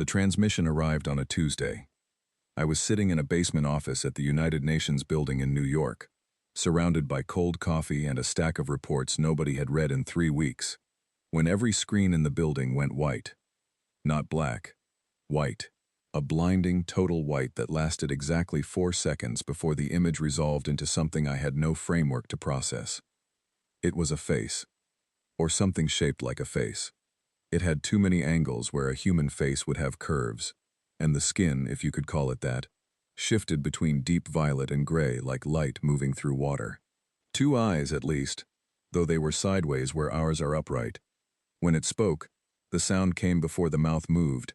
The transmission arrived on a Tuesday. I was sitting in a basement office at the United Nations building in New York, surrounded by cold coffee and a stack of reports nobody had read in 3 weeks, when every screen in the building went white. Not black, white. A blinding, total white that lasted exactly 4 seconds before the image resolved into something I had no framework to process. It was a face, or something shaped like a face. It had too many angles where a human face would have curves, and the skin, if you could call it that, shifted between deep violet and gray like light moving through water. 2 eyes, at least, though they were sideways where ours are upright. When it spoke, the sound came before the mouth moved,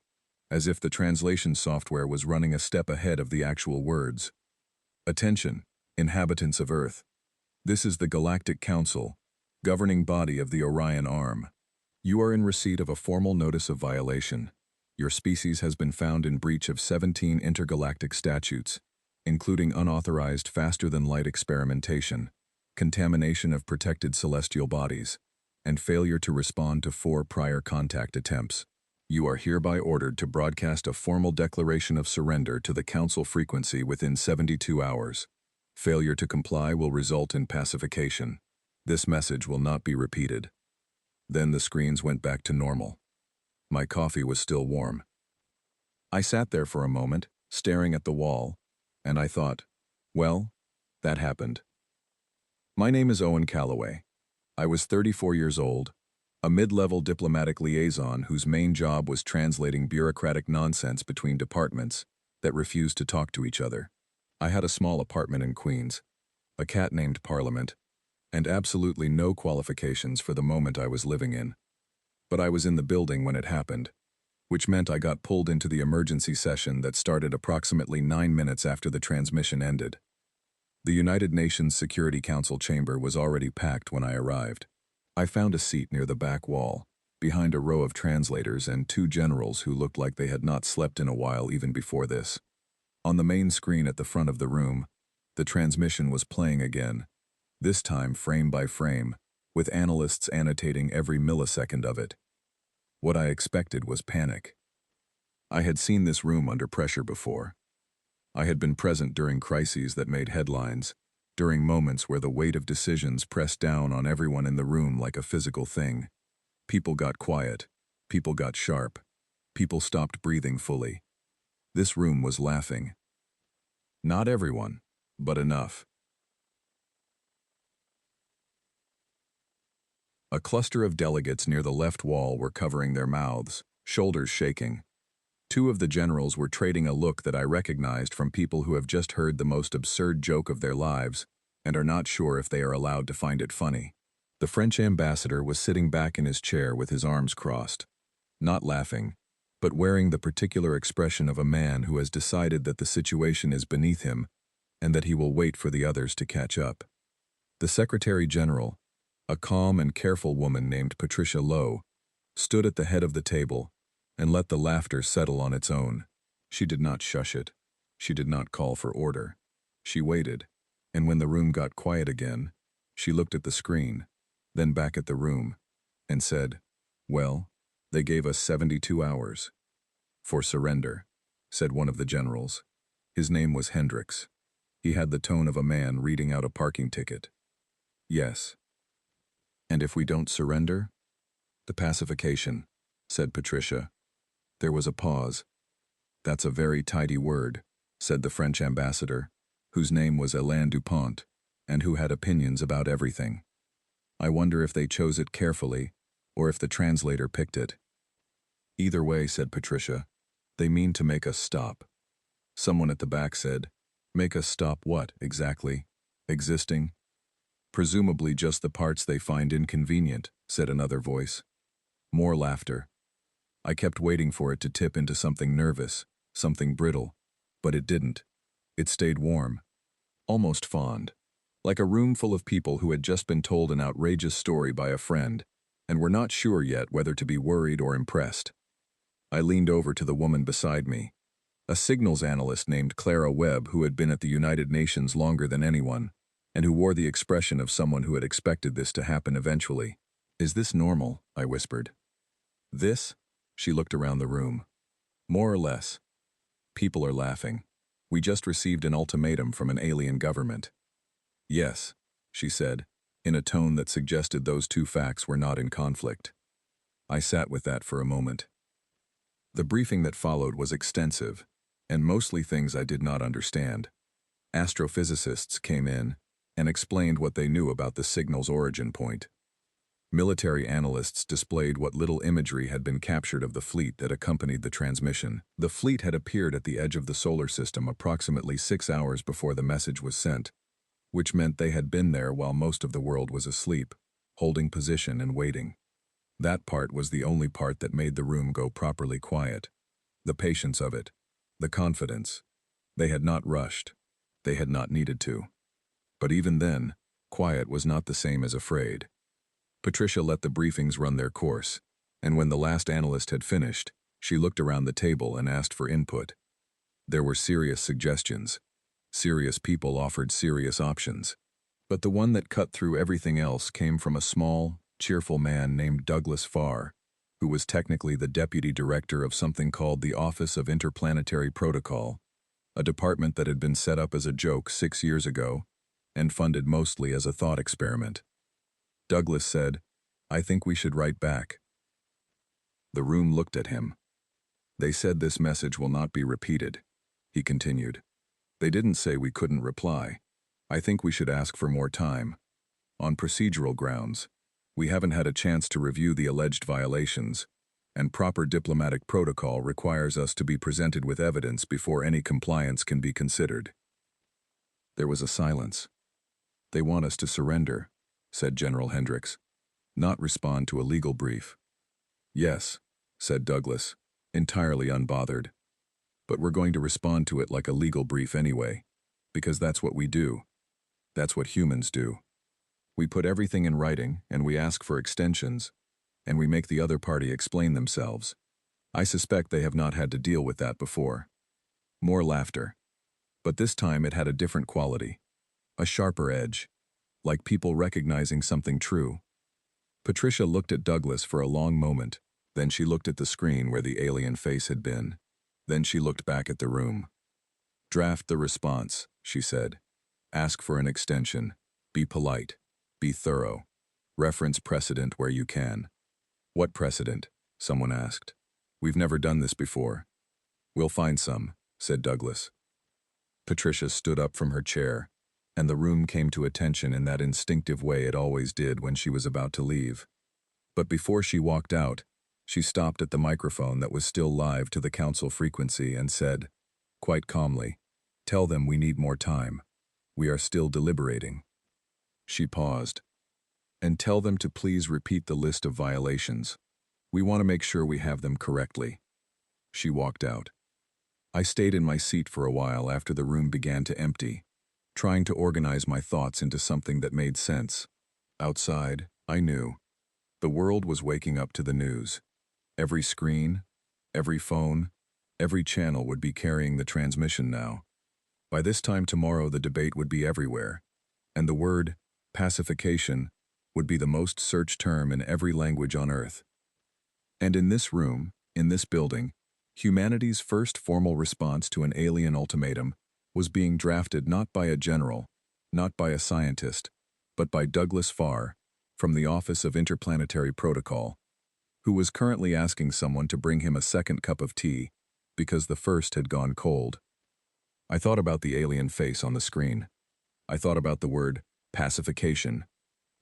as if the translation software was running a step ahead of the actual words. Attention, inhabitants of Earth. This is the Galactic Council, governing body of the Orion Arm. You are in receipt of a formal notice of violation. Your species has been found in breach of 17 intergalactic statutes, including unauthorized faster-than-light experimentation, contamination of protected celestial bodies, and failure to respond to 4 prior contact attempts. You are hereby ordered to broadcast a formal declaration of surrender to the Council frequency within 72 hours. Failure to comply will result in pacification. This message will not be repeated. Then the screens went back to normal. My coffee was still warm. I sat there for a moment, staring at the wall, and I thought, well, that happened. My name is Owen Calloway. I was 34 years old, a mid-level diplomatic liaison whose main job was translating bureaucratic nonsense between departments that refused to talk to each other. I had a small apartment in Queens, a cat named Parliament, and absolutely no qualifications for the moment I was living in. But I was in the building when it happened, which meant I got pulled into the emergency session that started approximately 9 minutes after the transmission ended. The United Nations Security Council chamber was already packed when I arrived. I found a seat near the back wall, behind a row of translators and 2 generals who looked like they had not slept in a while even before this. On the main screen at the front of the room, the transmission was playing again, this time frame by frame, with analysts annotating every millisecond of it. What I expected was panic. I had seen this room under pressure before. I had been present during crises that made headlines, during moments where the weight of decisions pressed down on everyone in the room like a physical thing. People got quiet. People got sharp. People stopped breathing fully. This room was laughing. Not everyone, but enough. A cluster of delegates near the left wall were covering their mouths, shoulders shaking. 2 of the generals were trading a look that I recognized from people who have just heard the most absurd joke of their lives and are not sure if they are allowed to find it funny. The French ambassador was sitting back in his chair with his arms crossed, not laughing, but wearing the particular expression of a man who has decided that the situation is beneath him and that he will wait for the others to catch up. The Secretary General, a calm and careful woman named Patricia Lowe, stood at the head of the table and let the laughter settle on its own. She did not shush it. She did not call for order. She waited, and when the room got quiet again, she looked at the screen, then back at the room, and said, "Well, they gave us 72 hours." "For surrender," said one of the generals. His name was Hendricks. He had the tone of a man reading out a parking ticket. "Yes." "And if we don't surrender?" "The pacification," said Patricia. There was a pause. "That's a very tidy word," said the French ambassador, whose name was Alain Dupont, and who had opinions about everything. "I wonder if they chose it carefully, or if the translator picked it." "Either way," said Patricia, "they mean to make us stop." Someone at the back said, "Make us stop what, exactly? Existing?" "Presumably just the parts they find inconvenient," said another voice. More laughter. I kept waiting for it to tip into something nervous, something brittle, but it didn't. It stayed warm, almost fond, like a room full of people who had just been told an outrageous story by a friend and were not sure yet whether to be worried or impressed. I leaned over to the woman beside me, a signals analyst named Clara Webb who had been at the United Nations longer than anyone, and who wore the expression of someone who had expected this to happen eventually. "Is this normal?" I whispered. "This?" She looked around the room. More or less. People are laughing. We just received an ultimatum from an alien government. Yes, she said, in a tone that suggested those two facts were not in conflict. I sat with that for a moment. The briefing that followed was extensive, and mostly things I did not understand. Astrophysicists came in and explained what they knew about the signal's origin point. Military analysts displayed what little imagery had been captured of the fleet that accompanied the transmission. The fleet had appeared at the edge of the solar system approximately 6 hours before the message was sent, which meant they had been there while most of the world was asleep, holding position and waiting. That part was the only part that made the room go properly quiet. The patience of it. The confidence. They had not rushed. They had not needed to. But even then, quiet was not the same as afraid. Patricia let the briefings run their course, and when the last analyst had finished, she looked around the table and asked for input. There were serious suggestions. Serious people offered serious options. But the one that cut through everything else came from a small, cheerful man named Douglas Farr, who was technically the deputy director of something called the Office of Interplanetary Protocol, a department that had been set up as a joke 6 years ago and funded mostly as a thought experiment. Douglas said, "I think we should write back." The room looked at him. "They said this message will not be repeated," he continued. "They didn't say we couldn't reply. I think we should ask for more time. On procedural grounds, we haven't had a chance to review the alleged violations, and proper diplomatic protocol requires us to be presented with evidence before any compliance can be considered." There was a silence. "They want us to surrender," said General Hendricks, "not respond to a legal brief." "Yes," said Douglas, entirely unbothered. "But we're going to respond to it like a legal brief anyway, because that's what we do. That's what humans do. We put everything in writing, and we ask for extensions, and we make the other party explain themselves. I suspect they have not had to deal with that before." More laughter. But this time it had a different quality. A sharper edge. Like people recognizing something true. Patricia looked at Douglas for a long moment, then she looked at the screen where the alien face had been. Then she looked back at the room. "Draft the response," she said. "Ask for an extension. Be polite. Be thorough. Reference precedent where you can." "What precedent?" someone asked. "We've never done this before." "We'll find some," said Douglas. Patricia stood up from her chair, and the room came to attention in that instinctive way it always did when she was about to leave. But before she walked out, she stopped at the microphone that was still live to the council frequency and said, quite calmly, "Tell them we need more time. We are still deliberating." She paused. "And tell them to please repeat the list of violations. We want to make sure we have them correctly." She walked out. I stayed in my seat for a while after the room began to empty, trying to organize my thoughts into something that made sense. Outside, I knew. The world was waking up to the news. Every screen, every phone, every channel would be carrying the transmission now. By this time tomorrow the debate would be everywhere, and the word, pacification, would be the most searched term in every language on Earth. And in this room, in this building, humanity's first formal response to an alien ultimatum was being drafted not by a general, not by a scientist, but by Douglas Farr, from the Office of Interplanetary Protocol, who was currently asking someone to bring him a second cup of tea because the first had gone cold. I thought about the alien face on the screen. I thought about the word pacification,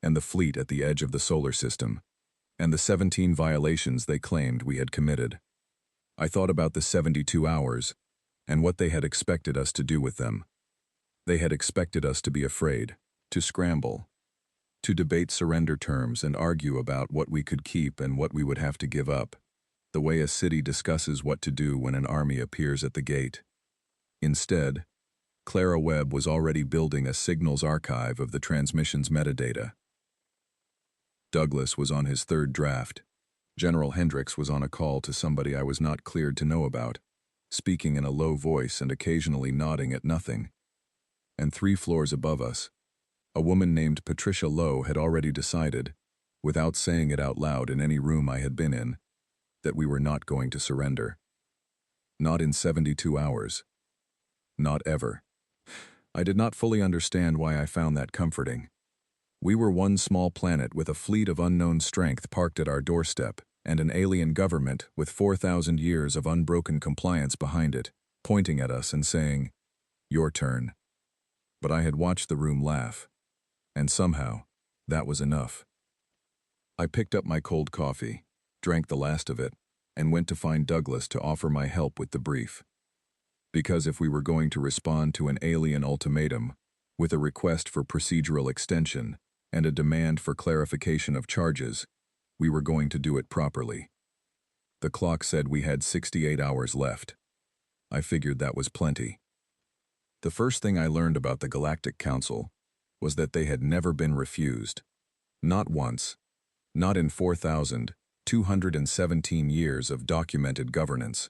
and the fleet at the edge of the solar system, and the 17 violations they claimed we had committed. I thought about the 72 hours, and what they had expected us to do with them. They had expected us to be afraid, to scramble, to debate surrender terms and argue about what we could keep and what we would have to give up, the way a city discusses what to do when an army appears at the gate. Instead, Clara Webb was already building a signals archive of the transmission's metadata. Douglas was on his third draft. General Hendricks was on a call to somebody I was not cleared to know about, speaking in a low voice and occasionally nodding at nothing. And 3 floors above us, a woman named Patricia Lowe had already decided, without saying it out loud in any room I had been in, that we were not going to surrender. Not in 72 hours. Not ever. I did not fully understand why I found that comforting. We were one small planet with a fleet of unknown strength parked at our doorstep, and an alien government with 4,000 years of unbroken compliance behind it, pointing at us and saying, "Your turn." But I had watched the room laugh, and somehow, that was enough. I picked up my cold coffee, drank the last of it, and went to find Douglas to offer my help with the brief. Because if we were going to respond to an alien ultimatum, with a request for procedural extension and a demand for clarification of charges, we were going to do it properly. The clock said we had 68 hours left. I figured that was plenty. The first thing I learned about the Galactic Council was that they had never been refused. Not once. Not in 4,217 years of documented governance.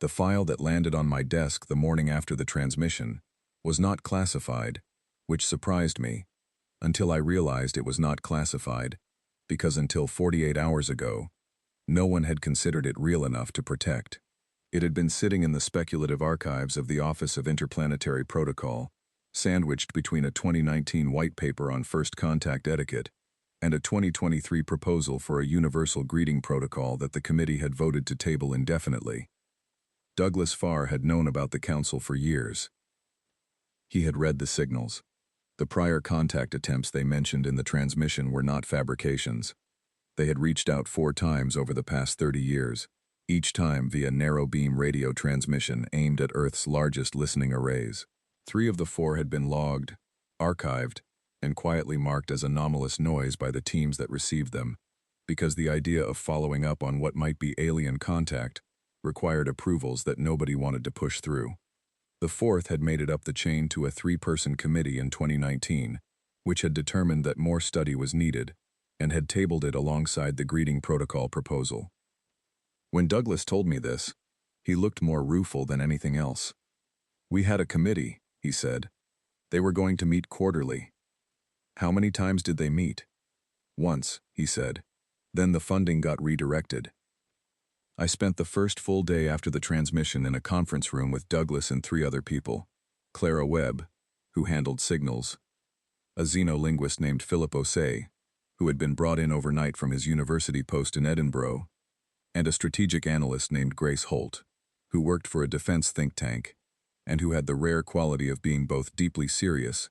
The file that landed on my desk the morning after the transmission was not classified, which surprised me, until I realized it was not classified, because until 48 hours ago, no one had considered it real enough to protect. It had been sitting in the speculative archives of the Office of Interplanetary Protocol, sandwiched between a 2019 white paper on first contact etiquette and a 2023 proposal for a universal greeting protocol that the committee had voted to table indefinitely. Douglas Farr had known about the council for years. He had read the signals. The prior contact attempts they mentioned in the transmission were not fabrications. They had reached out 4 times over the past 30 years, each time via narrow-beam radio transmission aimed at Earth's largest listening arrays. 3 of the 4 had been logged, archived, and quietly marked as anomalous noise by the teams that received them, because the idea of following up on what might be alien contact required approvals that nobody wanted to push through. The 4th had made it up the chain to a 3-person committee in 2019, which had determined that more study was needed, and had tabled it alongside the greeting protocol proposal. When Douglas told me this, he looked more rueful than anything else. "We had a committee," he said. "They were going to meet quarterly." "How many times did they meet?" "Once," he said. "Then the funding got redirected." I spent the first full day after the transmission in a conference room with Douglas and 3 other people: Clara Webb, who handled signals, a xenolinguist named Philip Osei, who had been brought in overnight from his university post in Edinburgh, and a strategic analyst named Grace Holt, who worked for a defense think tank, and who had the rare quality of being both deeply serious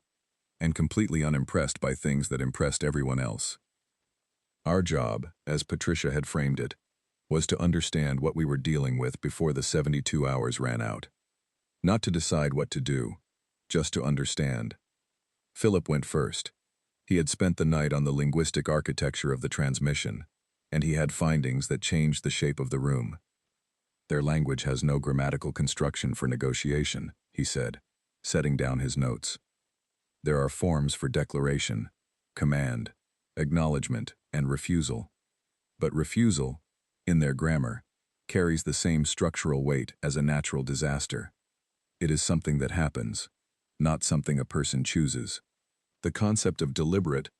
and completely unimpressed by things that impressed everyone else. Our job, as Patricia had framed it, was to understand what we were dealing with before the 72 hours ran out. Not to decide what to do, just to understand. Philip went first. He had spent the night on the linguistic architecture of the transmission, and he had findings that changed the shape of the room. "Their language has no grammatical construction for negotiation," he said, setting down his notes. "There are forms for declaration, command, acknowledgement, and refusal. But refusal, in their grammar, carries the same structural weight as a natural disaster. It is something that happens, not something a person chooses. The concept of deliberate,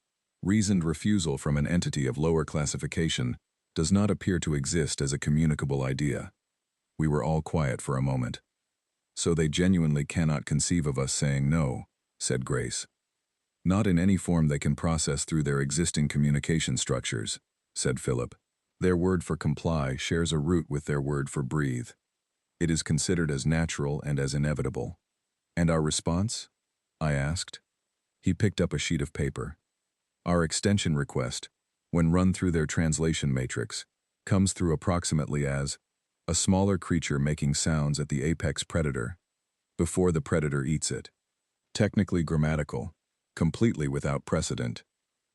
reasoned refusal from an entity of lower classification does not appear to exist as a communicable idea." We were all quiet for a moment. "So they genuinely cannot conceive of us saying no," said Grace. "Not in any form they can process through their existing communication structures," said Philip. "Their word for comply shares a root with their word for breathe. It is considered as natural and as inevitable." "And our response?" I asked. He picked up a sheet of paper. "Our extension request, when run through their translation matrix, comes through approximately as a smaller creature making sounds at the apex predator, before the predator eats it. Technically grammatical, completely without precedent."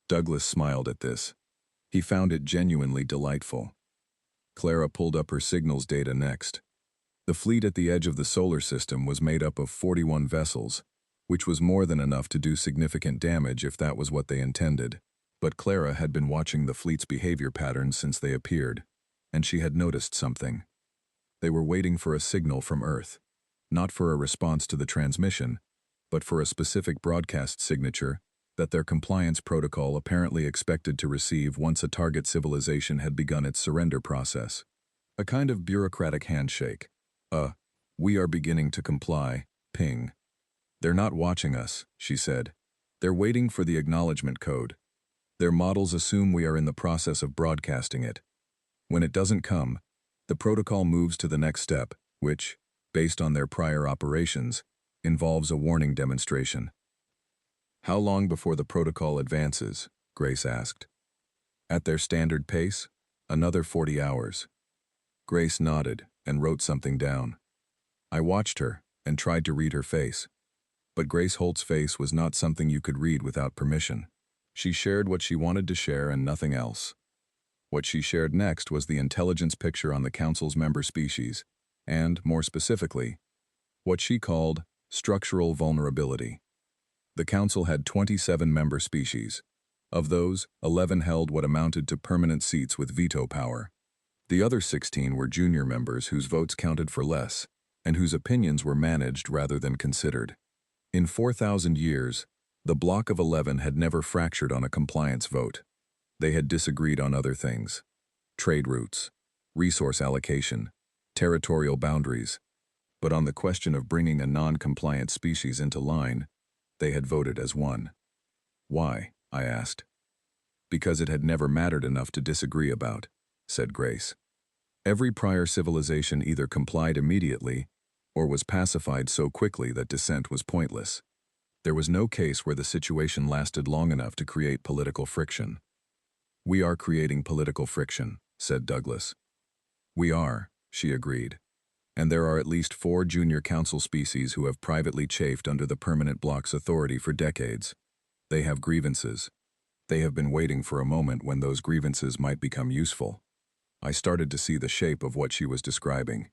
Douglas smiled at this. He found it genuinely delightful. Clara pulled up her signals data next. The fleet at the edge of the solar system was made up of 41 vessels, which was more than enough to do significant damage if that was what they intended. But Clara had been watching the fleet's behavior patterns since they appeared, and she had noticed something. They were waiting for a signal from Earth, not for a response to the transmission, but for a specific broadcast signature that their compliance protocol apparently expected to receive once a target civilization had begun its surrender process. A kind of bureaucratic handshake, We are beginning to comply, ping. They're not watching us, she said. They're waiting for the acknowledgement code. Their models assume we are in the process of broadcasting it. When it doesn't come, the protocol moves to the next step, which, based on their prior operations, involves a warning demonstration. How long before the protocol advances? Grace asked. At their standard pace, another 40 hours. Grace nodded and wrote something down. I watched her and tried to read her face. But Grace Holt's face was not something you could read without permission. She shared what she wanted to share and nothing else. What she shared next was the intelligence picture on the Council's member species, and, more specifically, what she called structural vulnerability. The Council had 27 member species. Of those, 11 held what amounted to permanent seats with veto power. The other 16 were junior members whose votes counted for less, and whose opinions were managed rather than considered. In 4,000 years, the block of 11 had never fractured on a compliance vote. They had disagreed on other things: trade routes, resource allocation, territorial boundaries. But on the question of bringing a non-compliant species into line, they had voted as one. Why? I asked. Because it had never mattered enough to disagree about, said Grace. Every prior civilization either complied immediately or was pacified so quickly that dissent was pointless. There was no case where the situation lasted long enough to create political friction. We are creating political friction, said Douglas. We are, she agreed. And there are at least 4 junior council species who have privately chafed under the permanent block's authority for decades. They have grievances. They have been waiting for a moment when those grievances might become useful. I started to see the shape of what she was describing.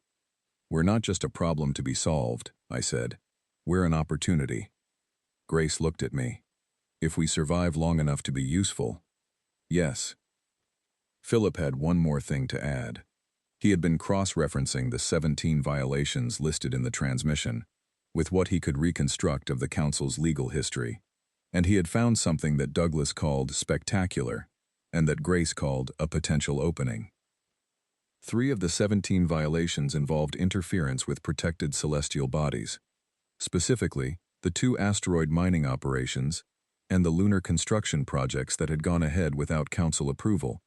We're not just a problem to be solved, I said. We're an opportunity. Grace looked at me. If we survive long enough to be useful, yes. Philip had one more thing to add. He had been cross-referencing the 17 violations listed in the transmission with what he could reconstruct of the Council's legal history, and he had found something that Douglas called spectacular and that Grace called a potential opening. 3 of the 17 violations involved interference with protected celestial bodies, specifically the 2 asteroid mining operations and the lunar construction projects that had gone ahead without Council approval,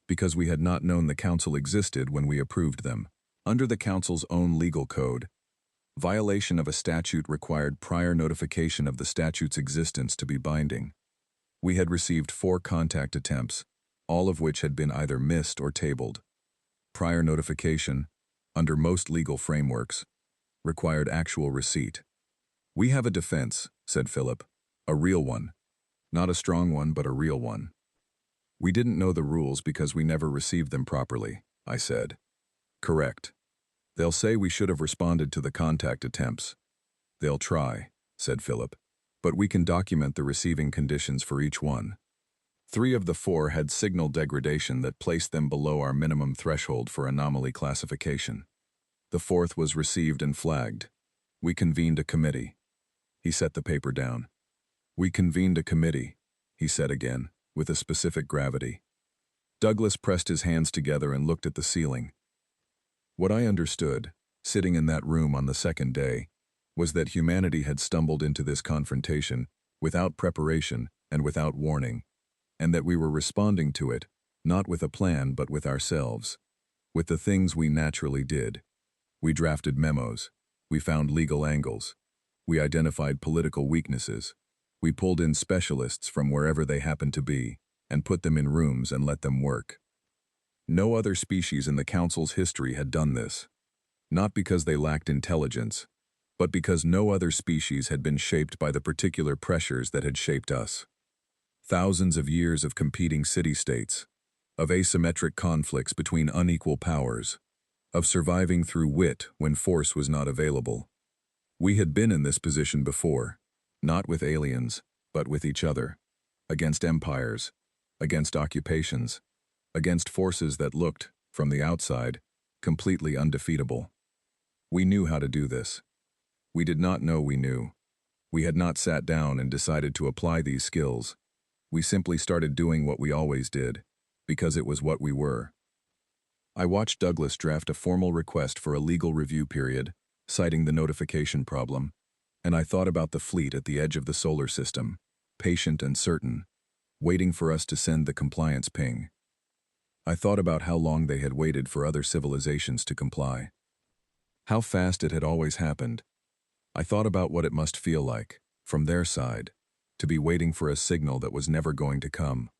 because we had not known the Council existed when we approved them. Under the Council's own legal code, violation of a statute required prior notification of the statute's existence to be binding. We had received 4 contact attempts, all of which had been either missed or tabled. Prior notification, under most legal frameworks, required actual receipt. We have a defense, said Philip. A real one. Not a strong one, but a real one. We didn't know the rules because we never received them properly, I said. Correct. They'll say we should have responded to the contact attempts. They'll try, said Philip. But we can document the receiving conditions for each one. 3 of the 4 had signal degradation that placed them below our minimum threshold for anomaly classification. The 4th was received and flagged. We convened a committee. He set the paper down. We convened a committee, he said again, with a specific gravity. Douglas pressed his hands together and looked at the ceiling. What I understood, sitting in that room on the 2nd day, was that humanity had stumbled into this confrontation without preparation and without warning, and that we were responding to it, not with a plan but with ourselves, with the things we naturally did. We drafted memos. We found legal angles. We identified political weaknesses. We pulled in specialists from wherever they happened to be and put them in rooms and let them work. No other species in the Council's history had done this, not because they lacked intelligence, but because no other species had been shaped by the particular pressures that had shaped us. Thousands of years of competing city-states, of asymmetric conflicts between unequal powers, of surviving through wit when force was not available. We had been in this position before, not with aliens, but with each other, against empires, against occupations, against forces that looked, from the outside, completely undefeatable. We knew how to do this. We did not know we knew. We had not sat down and decided to apply these skills. We simply started doing what we always did, because it was what we were. I watched Douglas draft a formal request for a legal review period, citing the notification problem, and I thought about the fleet at the edge of the solar system, patient and certain, waiting for us to send the compliance ping. I thought about how long they had waited for other civilizations to comply. How fast it had always happened. I thought about what it must feel like, from their side, to be waiting for a signal that was never going to come.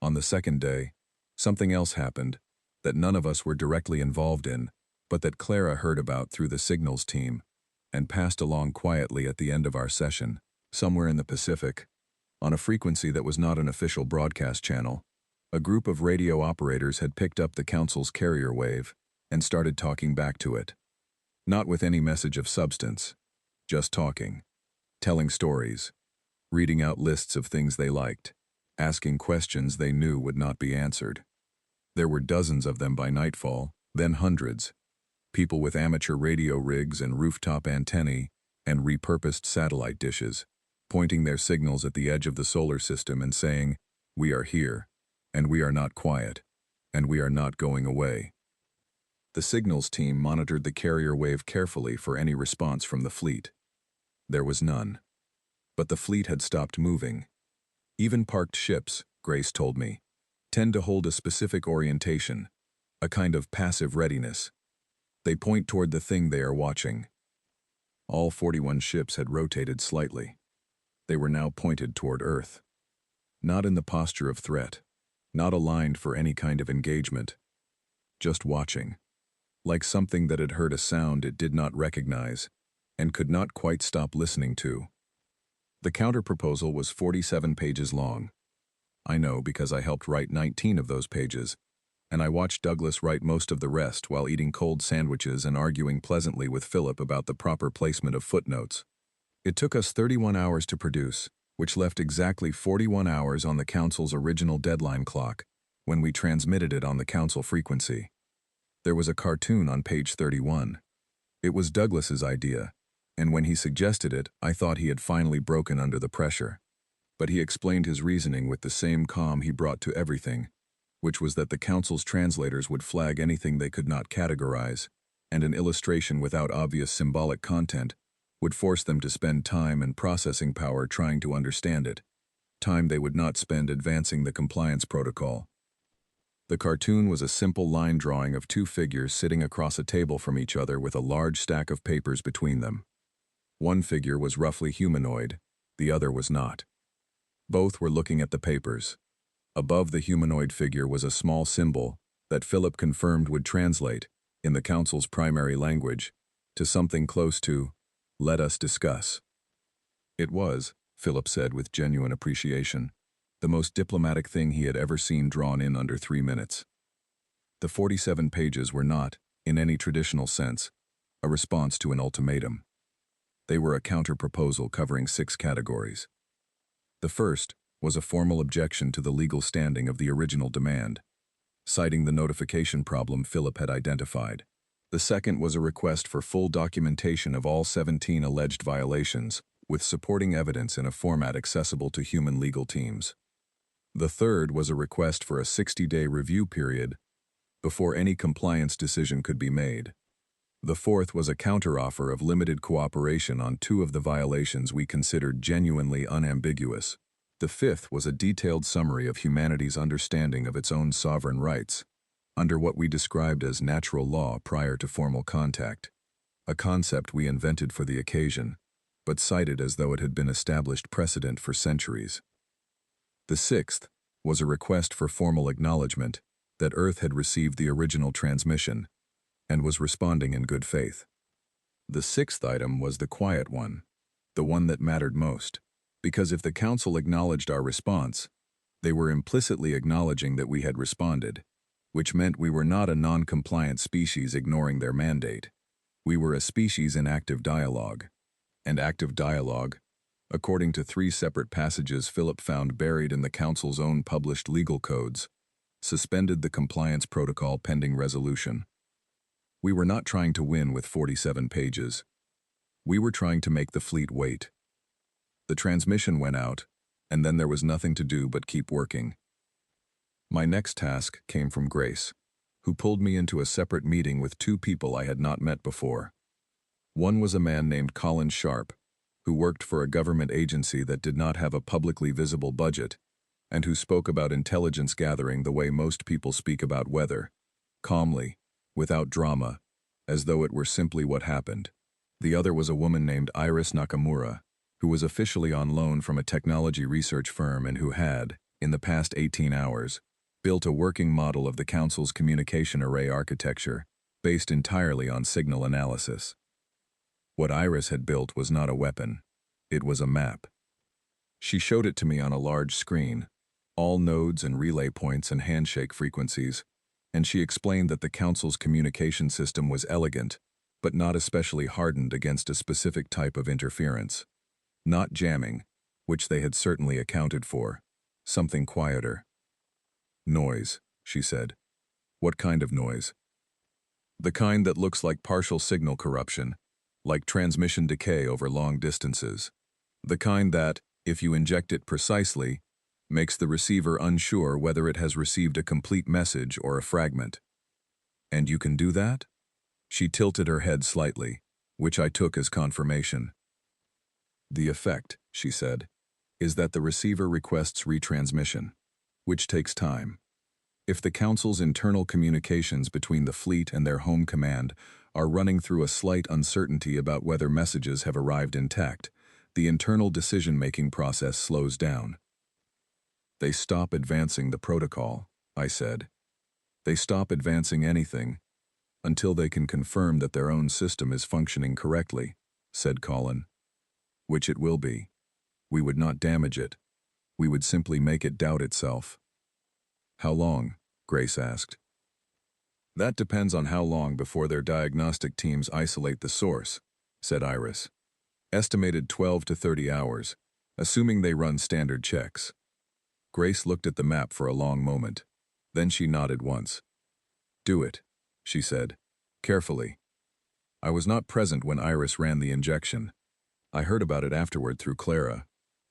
On the second day, something else happened that none of us were directly involved in, but that Clara heard about through the signals team and passed along quietly at the end of our session, somewhere in the Pacific, on a frequency that was not an official broadcast channel. A group of radio operators had picked up the Council's carrier wave and started talking back to it. Not with any message of substance, just talking, telling stories, reading out lists of things they liked, asking questions they knew would not be answered. There were dozens of them by nightfall, then hundreds. People with amateur radio rigs and rooftop antennae and repurposed satellite dishes, pointing their signals at the edge of the solar system and saying, "We are here, and we are not quiet, and we are not going away." The signals team monitored the carrier wave carefully for any response from the fleet. There was none. But the fleet had stopped moving. Even parked ships, Grace told me, tend to hold a specific orientation, a kind of passive readiness. They point toward the thing they are watching. All 41 ships had rotated slightly. They were now pointed toward Earth. Not in the posture of threat, not aligned for any kind of engagement. Just watching. Like something that had heard a sound it did not recognize and could not quite stop listening to. The counterproposal was 47 pages long. I know because I helped write 19 of those pages, and I watched Douglas write most of the rest while eating cold sandwiches and arguing pleasantly with Philip about the proper placement of footnotes. It took us 31 hours to produce, which left exactly 41 hours on the Council's original deadline clock, when we transmitted it on the Council frequency. There was a cartoon on page 31. It was Douglas's idea, and when he suggested it, I thought he had finally broken under the pressure. But he explained his reasoning with the same calm he brought to everything, which was that the Council's translators would flag anything they could not categorize, and an illustration without obvious symbolic content would force them to spend time and processing power trying to understand it, time they would not spend advancing the compliance protocol. The cartoon was a simple line drawing of two figures sitting across a table from each other with a large stack of papers between them. One figure was roughly humanoid, the other was not. Both were looking at the papers. Above the humanoid figure was a small symbol that Philip confirmed would translate, in the Council's primary language, to something close to, "Let us discuss." It was, Philip said with genuine appreciation, the most diplomatic thing he had ever seen drawn in under 3 minutes. The 47 pages were not, in any traditional sense, a response to an ultimatum. They were a counter-proposal covering 6 categories. The first was a formal objection to the legal standing of the original demand, citing the notification problem Philip had identified. The second was a request for full documentation of all 17 alleged violations, with supporting evidence in a format accessible to human legal teams. The third was a request for a 60-day review period before any compliance decision could be made. The fourth was a counteroffer of limited cooperation on 2 of the violations we considered genuinely unambiguous. The fifth was a detailed summary of humanity's understanding of its own sovereign rights, under what we described as natural law prior to formal contact, a concept we invented for the occasion, but cited as though it had been established precedent for centuries. The sixth was a request for formal acknowledgement that Earth had received the original transmission and was responding in good faith. The sixth item was the quiet one, the one that mattered most, because if the Council acknowledged our response, they were implicitly acknowledging that we had responded, which meant we were not a non-compliant species ignoring their mandate. We were a species in active dialogue. And active dialogue, according to 3 separate passages Philip found buried in the Council's own published legal codes, suspended the compliance protocol pending resolution. We were not trying to win with 47 pages. We were trying to make the fleet wait. The transmission went out, and then there was nothing to do but keep working. My next task came from Grace. who pulled me into a separate meeting with two people I had not met before. One was a man named Colin Sharp, who worked for a government agency that did not have a publicly visible budget, and who spoke about intelligence gathering the way most people speak about weather, calmly, without drama, as though it were simply what happened. The other was a woman named Iris Nakamura, who was officially on loan from a technology research firm and who had, in the past 18 hours, built a working model of the Council's communication array architecture, based entirely on signal analysis. What Iris had built was not a weapon, it was a map. She showed it to me on a large screen, all nodes and relay points and handshake frequencies, and she explained that the Council's communication system was elegant, but not especially hardened against a specific type of interference. Not jamming, which they had certainly accounted for. Something quieter. Noise, she said. What kind of noise? The kind that looks like partial signal corruption, like transmission decay over long distances. The kind that, if you inject it precisely, makes the receiver unsure whether it has received a complete message or a fragment. And you can do that? She tilted her head slightly, which I took as confirmation. The effect, she said, is that the receiver requests retransmission, which takes time. If the Council's internal communications between the fleet and their home command are running through a slight uncertainty about whether messages have arrived intact, the internal decision-making process slows down. They stop advancing the protocol, I said. They stop advancing anything until they can confirm that their own system is functioning correctly, said Colin. Which it will be. We would not damage it. We would simply make it doubt itself. How long? Grace asked. That depends on how long before their diagnostic teams isolate the source, said Iris. Estimated 12 to 30 hours, assuming they run standard checks. Grace looked at the map for a long moment. Then she nodded once. Do it, she said, carefully. I was not present when Iris ran the injection. I heard about it afterward through Clara,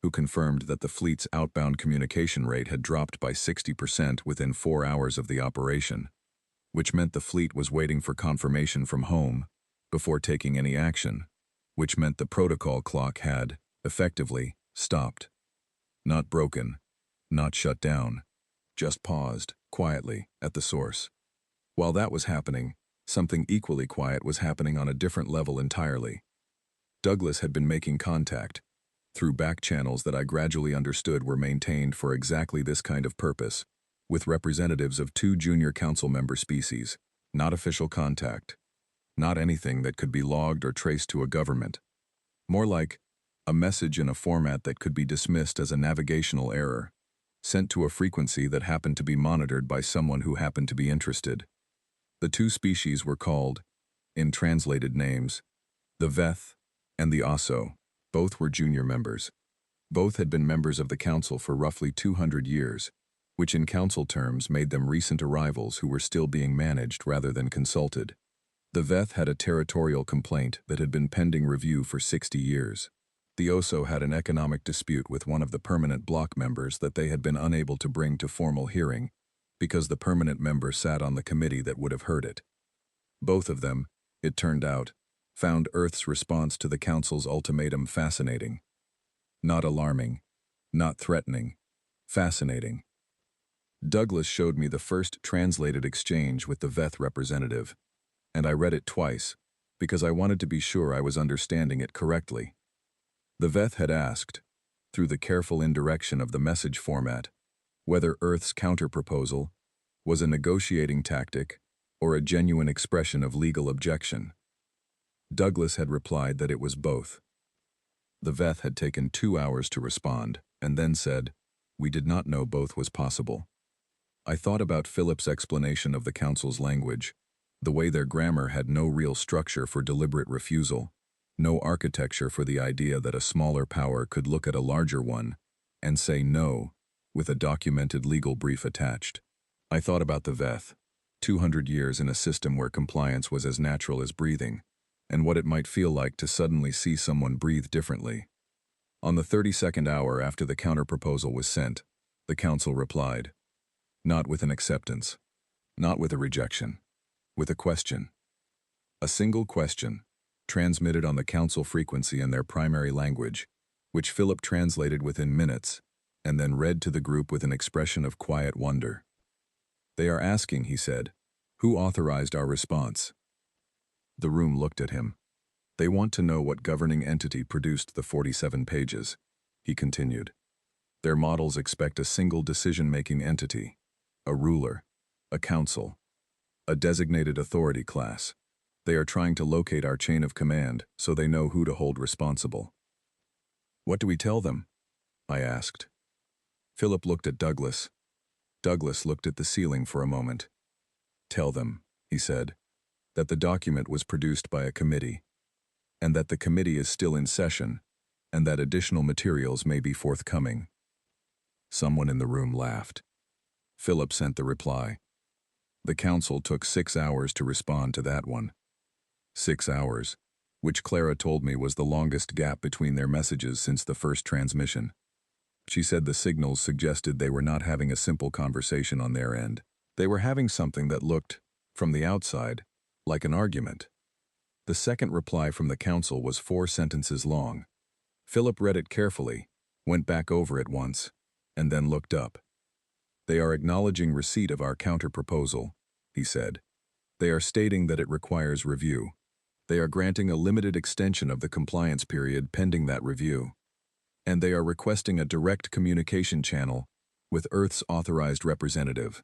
who confirmed that the fleet's outbound communication rate had dropped by 60% within 4 hours of the operation, which meant the fleet was waiting for confirmation from home before taking any action, which meant the protocol clock had, effectively, stopped. Not broken, not shut down, just paused, quietly, at the source. While that was happening, something equally quiet was happening on a different level entirely. Douglas had been making contact, through back channels that I gradually understood were maintained for exactly this kind of purpose, with representatives of 2 junior council member species, not official contact, not anything that could be logged or traced to a government. More like a message in a format that could be dismissed as a navigational error, sent to a frequency that happened to be monitored by someone who happened to be interested. The 2 species were called, in translated names, the Veth and the Osso. Both were junior members. Both had been members of the Council for roughly 200 years, which in Council terms made them recent arrivals who were still being managed rather than consulted. The Veth had a territorial complaint that had been pending review for 60 years. The Osso had an economic dispute with one of the permanent block members that they had been unable to bring to formal hearing, because the permanent member sat on the committee that would have heard it. Both of them, it turned out, found Earth's response to the Council's ultimatum fascinating. Not alarming, not threatening, fascinating. Douglas showed me the first translated exchange with the Veth representative, and I read it twice, because I wanted to be sure I was understanding it correctly. The Veth had asked, through the careful indirection of the message format, whether Earth's counterproposal was a negotiating tactic or a genuine expression of legal objection. Douglas had replied that it was both. The Veth had taken 2 hours to respond, and then said, "We did not know both was possible." I thought about Philip's explanation of the Council's language, the way their grammar had no real structure for deliberate refusal, no architecture for the idea that a smaller power could look at a larger one and say no, with a documented legal brief attached. I thought about the Veth, 200 years in a system where compliance was as natural as breathing, and what it might feel like to suddenly see someone breathe differently. On the 32nd hour after the counterproposal was sent, the Council replied. Not with an acceptance. Not with a rejection. With a question. A single question, transmitted on the council frequency in their primary language, which Philip translated within minutes, and then read to the group with an expression of quiet wonder. "They are asking," he said, "who authorized our response?" The room looked at him. "They want to know what governing entity produced the 47 pages," he continued. "Their models expect a single decision-making entity, a ruler, a council, a designated authority class. They are trying to locate our chain of command so they know who to hold responsible." "What do we tell them?" I asked. Philip looked at Douglas. Douglas looked at the ceiling for a moment. "Tell them," he said, "that the document was produced by a committee, and that the committee is still in session, and that additional materials may be forthcoming." Someone in the room laughed. Philip sent the reply. The council took 6 hours to respond to that one. 6 hours, which Clara told me was the longest gap between their messages since the first transmission. She said the signals suggested they were not having a simple conversation on their end. They were having something that looked, from the outside, like an argument. The second reply from the council was 4 sentences long. Philip read it carefully, went back over it once, and then looked up. "They are acknowledging receipt of our counter-proposal," he said. "They are stating that it requires review. They are granting a limited extension of the compliance period pending that review. And they are requesting a direct communication channel with Earth's authorized representative."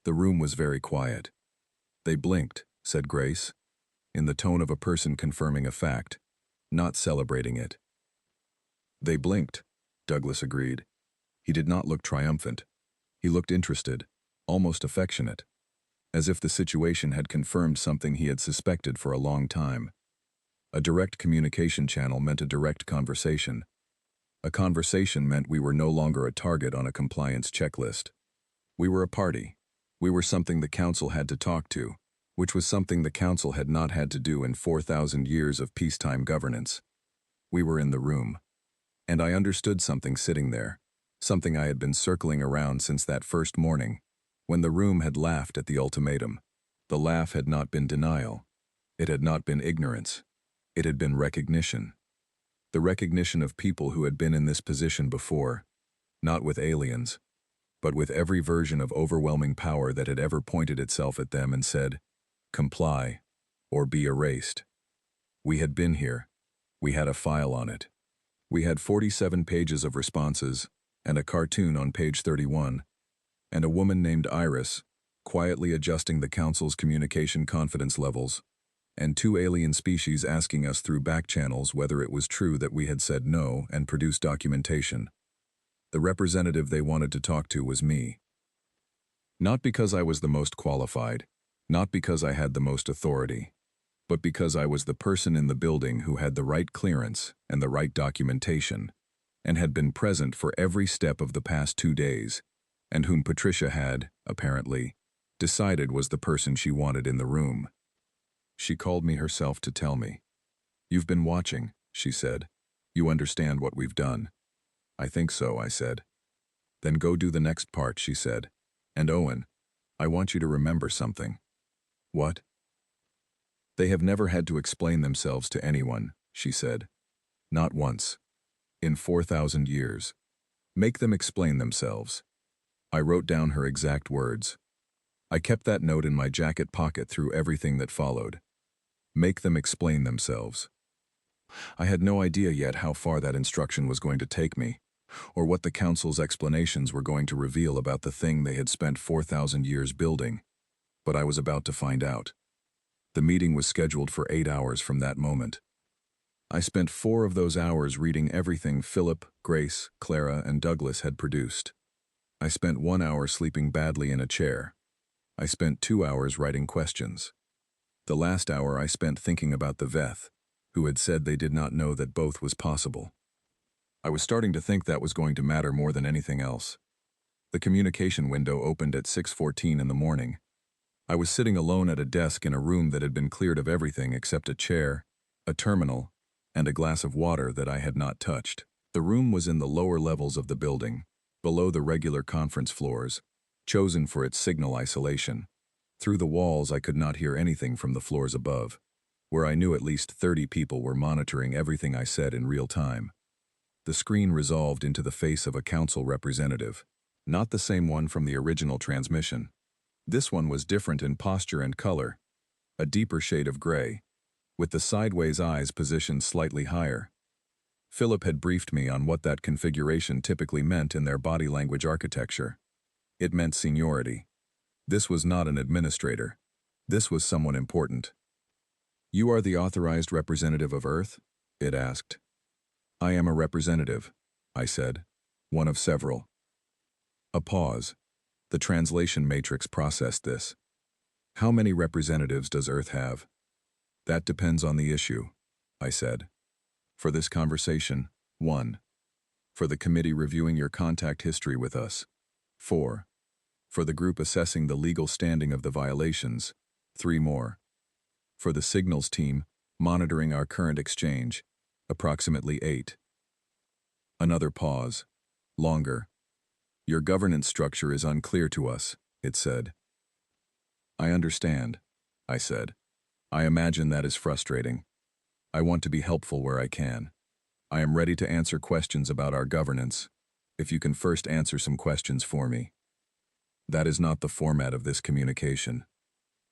The room was very quiet. "They blinked," said Grace, in the tone of a person confirming a fact, not celebrating it. "They blinked," Douglas agreed. He did not look triumphant. He looked interested, almost affectionate, as if the situation had confirmed something he had suspected for a long time. A direct communication channel meant a direct conversation. A conversation meant we were no longer a target on a compliance checklist. We were a party. We were something the council had to talk to, which was something the council had not had to do in 4,000 years of peacetime governance. We were in the room. And I understood something sitting there, something I had been circling around since that first morning, when the room had laughed at the ultimatum. The laugh had not been denial. It had not been ignorance. It had been recognition. The recognition of people who had been in this position before, not with aliens, but with every version of overwhelming power that had ever pointed itself at them and said, "Comply, or be erased." We had been here. We had a file on it. We had 47 pages of responses, and a cartoon on page 31, and a woman named Iris, quietly adjusting the council's communication confidence levels, and 2 alien species asking us through back channels whether it was true that we had said no and produced documentation. The representative they wanted to talk to was me. Not because I was the most qualified, not because I had the most authority, but because I was the person in the building who had the right clearance and the right documentation, and had been present for every step of the past 2 days, and whom Patricia had, apparently, decided was the person she wanted in the room. She called me herself to tell me. "You've been watching," she said. "You understand what we've done." "I think so," I said. "Then go do the next part," she said. "And Owen, I want you to remember something." "What?" "They have never had to explain themselves to anyone," she said. "Not once. In 4,000 years. Make them explain themselves." I wrote down her exact words. I kept that note in my jacket pocket through everything that followed. Make them explain themselves. I had no idea yet how far that instruction was going to take me, or what the council's explanations were going to reveal about the thing they had spent 4,000 years building, but I was about to find out. The meeting was scheduled for 8 hours from that moment. I spent 4 of those hours reading everything Philip, Grace, Clara, and Douglas had produced. I spent 1 hour sleeping badly in a chair. I spent 2 hours writing questions. The last hour I spent thinking about the Veth, who had said they did not know that both was possible. I was starting to think that was going to matter more than anything else. The communication window opened at 6:14 in the morning. I was sitting alone at a desk in a room that had been cleared of everything except a chair, a terminal, and a glass of water that I had not touched. The room was in the lower levels of the building, below the regular conference floors, chosen for its signal isolation. Through the walls, I could not hear anything from the floors above, where I knew at least 30 people were monitoring everything I said in real time. The screen resolved into the face of a council representative, not the same one from the original transmission. This one was different in posture and color, a deeper shade of gray, with the sideways eyes positioned slightly higher. Philip had briefed me on what that configuration typically meant in their body language architecture. It meant seniority. This was not an administrator. This was someone important. "You are the authorized representative of Earth?" it asked. "I am a representative," I said. "One of several." A pause. The translation matrix processed this. "How many representatives does Earth have?" "That depends on the issue," I said. "For this conversation, 1. For the committee reviewing your contact history with us, 4. For the group assessing the legal standing of the violations, 3 more. For the signals team monitoring our current exchange, approximately 8. Another pause. Longer. "Your governance structure is unclear to us," it said. "I understand," I said. "I imagine that is frustrating. I want to be helpful where I can. I am ready to answer questions about our governance, if you can first answer some questions for me." "That is not the format of this communication."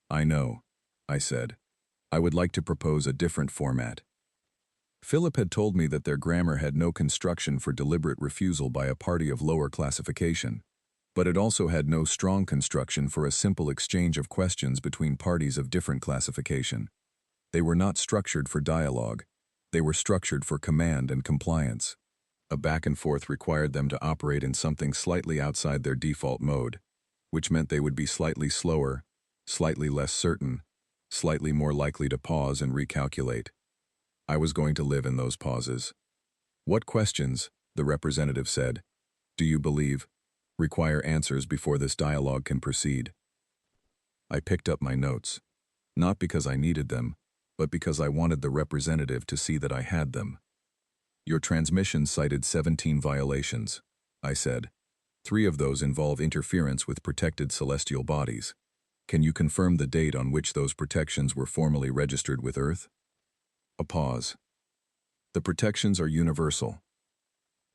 "I know," I said. "I would like to propose a different format." Philip had told me that their grammar had no construction for deliberate refusal by a party of lower classification, but it also had no strong construction for a simple exchange of questions between parties of different classification. They were not structured for dialogue. They were structured for command and compliance. A back and forth required them to operate in something slightly outside their default mode, which meant they would be slightly slower, slightly less certain, slightly more likely to pause and recalculate. I was going to live in those pauses. "What questions," the representative said, "do you believe require answers before this dialogue can proceed?" I picked up my notes, not because I needed them, but because I wanted the representative to see that I had them. "Your transmission cited 17 violations," I said. 3 of those involve interference with protected celestial bodies. Can you confirm the date on which those protections were formally registered with Earth?" A pause. "The protections are universal."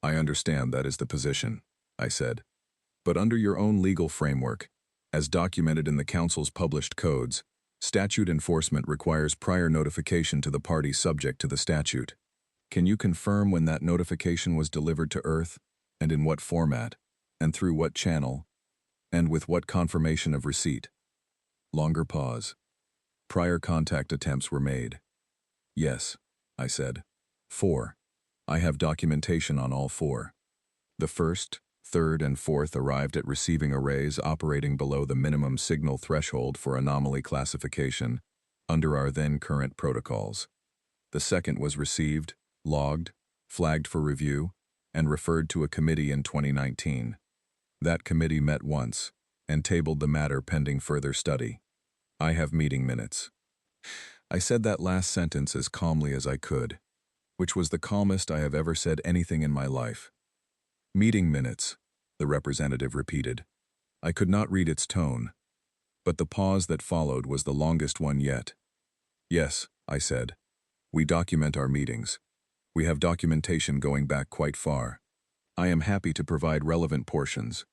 "I understand that is the position," I said. "But under your own legal framework, as documented in the Council's published codes, statute enforcement requires prior notification to the party subject to the statute. Can you confirm when that notification was delivered to Earth, and in what format, and through what channel, and with what confirmation of receipt?" Longer pause. "Prior contact attempts were made." "Yes," I said. 4. I have documentation on all 4. The first, third, and fourth arrived at receiving arrays operating below the minimum signal threshold for anomaly classification under our then current protocols. The second was received, logged, flagged for review, and referred to a committee in 2019. That committee met once and tabled the matter pending further study. I have meeting minutes. I said that last sentence as calmly as I could, which was the calmest I have ever said anything in my life. "Meeting minutes," the representative repeated. I could not read its tone, but the pause that followed was the longest one yet. "Yes," I said. "We document our meetings. We have documentation going back quite far. I am happy to provide relevant portions.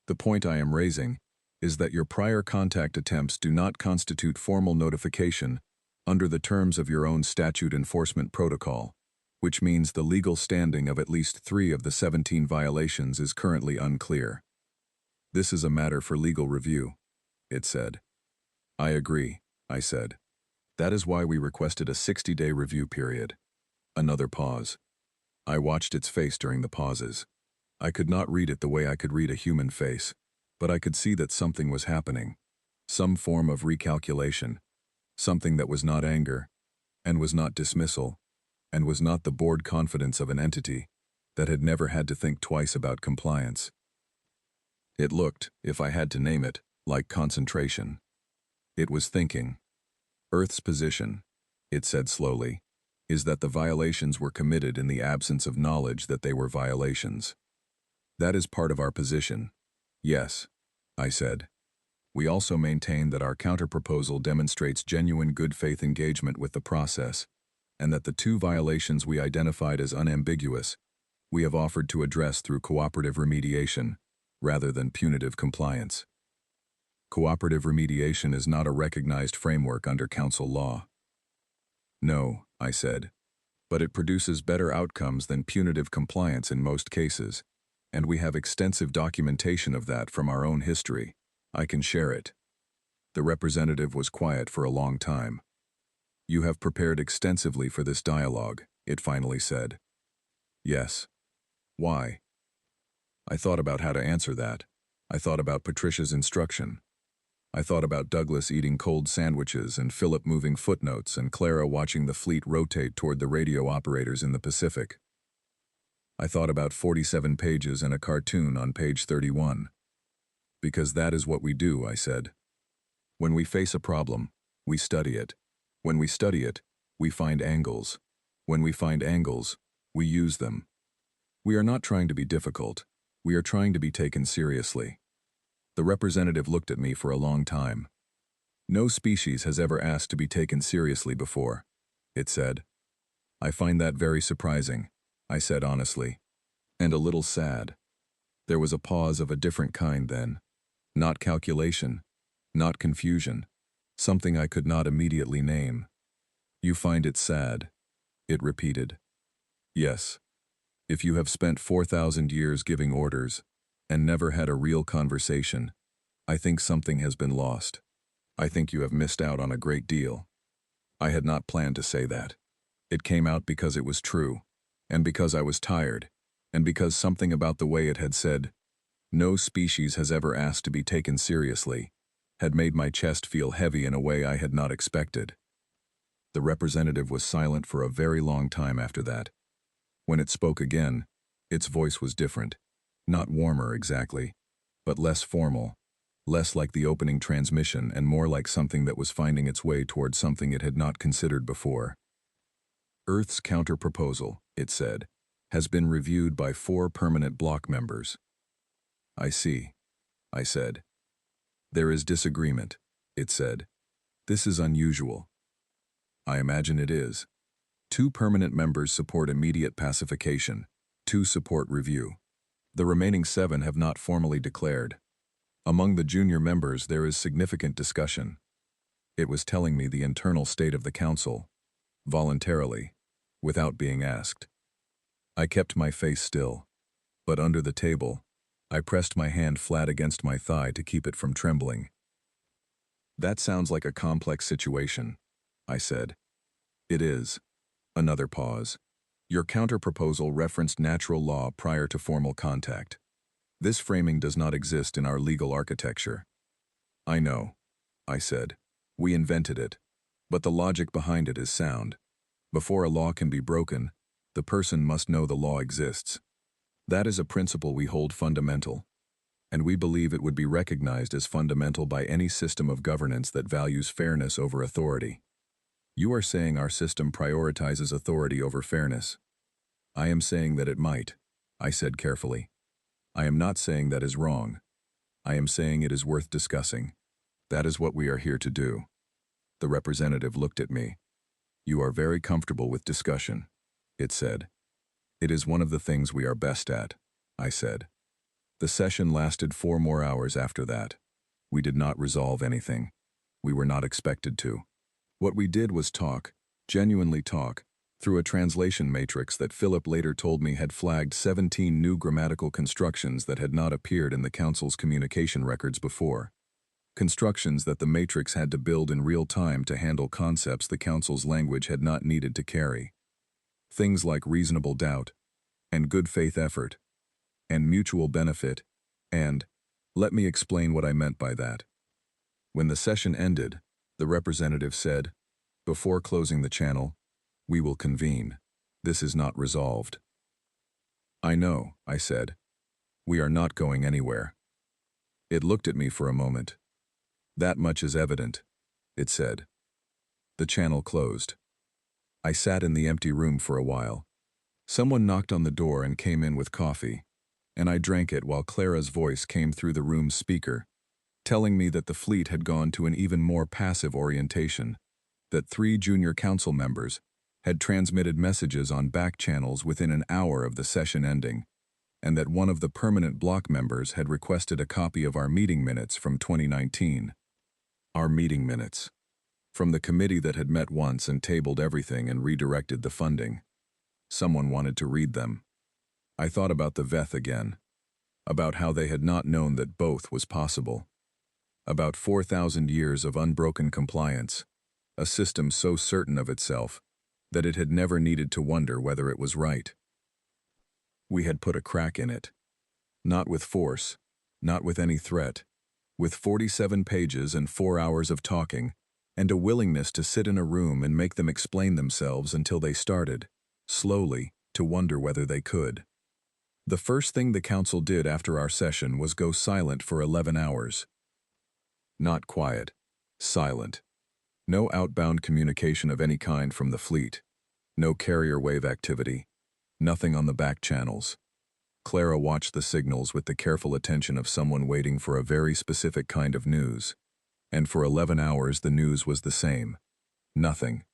The point I am raising is that your prior contact attempts do not constitute formal notification under the terms of your own statute enforcement protocol, which means the legal standing of at least 3 of the 17 violations is currently unclear. This is a matter for legal review," it said. "I agree," I said. "That is why we requested a 60-day review period." Another pause. I watched its face during the pauses. I could not read it the way I could read a human face, but I could see that something was happening. Some form of recalculation. Something that was not anger, and was not dismissal, and was not the bored confidence of an entity that had never had to think twice about compliance. It looked, if I had to name it, like concentration. It was thinking. "Earth's position," it said slowly, "is that the violations were committed in the absence of knowledge that they were violations. That is part of our position." "Yes," I said. We also maintain that our counterproposal demonstrates genuine good faith engagement with the process, and that the two violations we identified as unambiguous, we have offered to address through cooperative remediation, rather than punitive compliance. Cooperative remediation is not a recognized framework under council law. No, I said, but it produces better outcomes than punitive compliance in most cases, and we have extensive documentation of that from our own history. I can share it. The representative was quiet for a long time. You have prepared extensively for this dialogue, it finally said. Yes. Why? I thought about how to answer that. I thought about Patricia's instruction. I thought about Douglas eating cold sandwiches and Philip moving footnotes and Clara watching the fleet rotate toward the radio operators in the Pacific. I thought about 47 pages and a cartoon on page 31. Because that is what we do, I said. When we face a problem, we study it. When we study it, we find angles. When we find angles, we use them. We are not trying to be difficult. We are trying to be taken seriously. The representative looked at me for a long time. No species has ever asked to be taken seriously before, it said. I find that very surprising, I said honestly, and a little sad. There was a pause of a different kind then. Not calculation, not confusion, something I could not immediately name. You find it sad, it repeated. Yes. If you have spent 4,000 years giving orders, and never had a real conversation, I think something has been lost. I think you have missed out on a great deal. I had not planned to say that. It came out because it was true, and because I was tired, and because something about the way it had said, "No species has ever asked to be taken seriously," had made my chest feel heavy in a way I had not expected. The representative was silent for a very long time after that. When it spoke again, its voice was different. Not warmer exactly, but less formal, less like the opening transmission and more like something that was finding its way toward something it had not considered before. Earth's counter-proposal, it said, has been reviewed by 4 permanent block members. I see, I said. There is disagreement, it said. This is unusual. I imagine it is. 2 permanent members support immediate pacification, 2 support review. The remaining 7 have not formally declared. Among the junior members there is significant discussion. It was telling me the internal state of the council, voluntarily, without being asked. I kept my face still, but under the table, I pressed my hand flat against my thigh to keep it from trembling. That sounds like a complex situation, I said. It is. Another pause. Your counter-proposal referenced natural law prior to formal contact. This framing does not exist in our legal architecture. I know, I said. We invented it. But the logic behind it is sound. Before a law can be broken, the person must know the law exists. That is a principle we hold fundamental, and we believe it would be recognized as fundamental by any system of governance that values fairness over authority. You are saying our system prioritizes authority over fairness. I am saying that it might, I said carefully. I am not saying that is wrong. I am saying it is worth discussing. That is what we are here to do. The representative looked at me. You are very comfortable with discussion, it said. It is one of the things we are best at, I said. The session lasted 4 more hours after that. We did not resolve anything. We were not expected to. What we did was talk, genuinely talk, through a translation matrix that Philip later told me had flagged 17 new grammatical constructions that had not appeared in the Council's communication records before. Constructions that the matrix had to build in real time to handle concepts the Council's language had not needed to carry. Things like reasonable doubt, and good faith effort, and mutual benefit, and, let me explain what I meant by that. When the session ended, the representative said, before closing the channel, we will convene. This is not resolved. I know, I said. We are not going anywhere. It looked at me for a moment. That much is evident, it said. The channel closed. I sat in the empty room for a while. Someone knocked on the door and came in with coffee, and I drank it while Clara's voice came through the room's speaker. telling me that the fleet had gone to an even more passive orientation, that 3 junior council members had transmitted messages on back channels within an hour of the session ending, and that one of the permanent block members had requested a copy of our meeting minutes from 2019. Our meeting minutes. From the committee that had met once and tabled everything and redirected the funding. Someone wanted to read them. I thought about the Veth again. About how they had not known that both was possible. About 4,000 years of unbroken compliance, a system so certain of itself that it had never needed to wonder whether it was right. We had put a crack in it. Not with force, not with any threat, with 47 pages and 4 hours of talking, and a willingness to sit in a room and make them explain themselves until they started, slowly, to wonder whether they could. The first thing the council did after our session was go silent for 11 hours. Not quiet, silent. No outbound communication of any kind from the fleet. No carrier wave activity. Nothing on the back channels. Clara watched the signals with the careful attention of someone waiting for a very specific kind of news. And for 11 hours the news was the same. Nothing.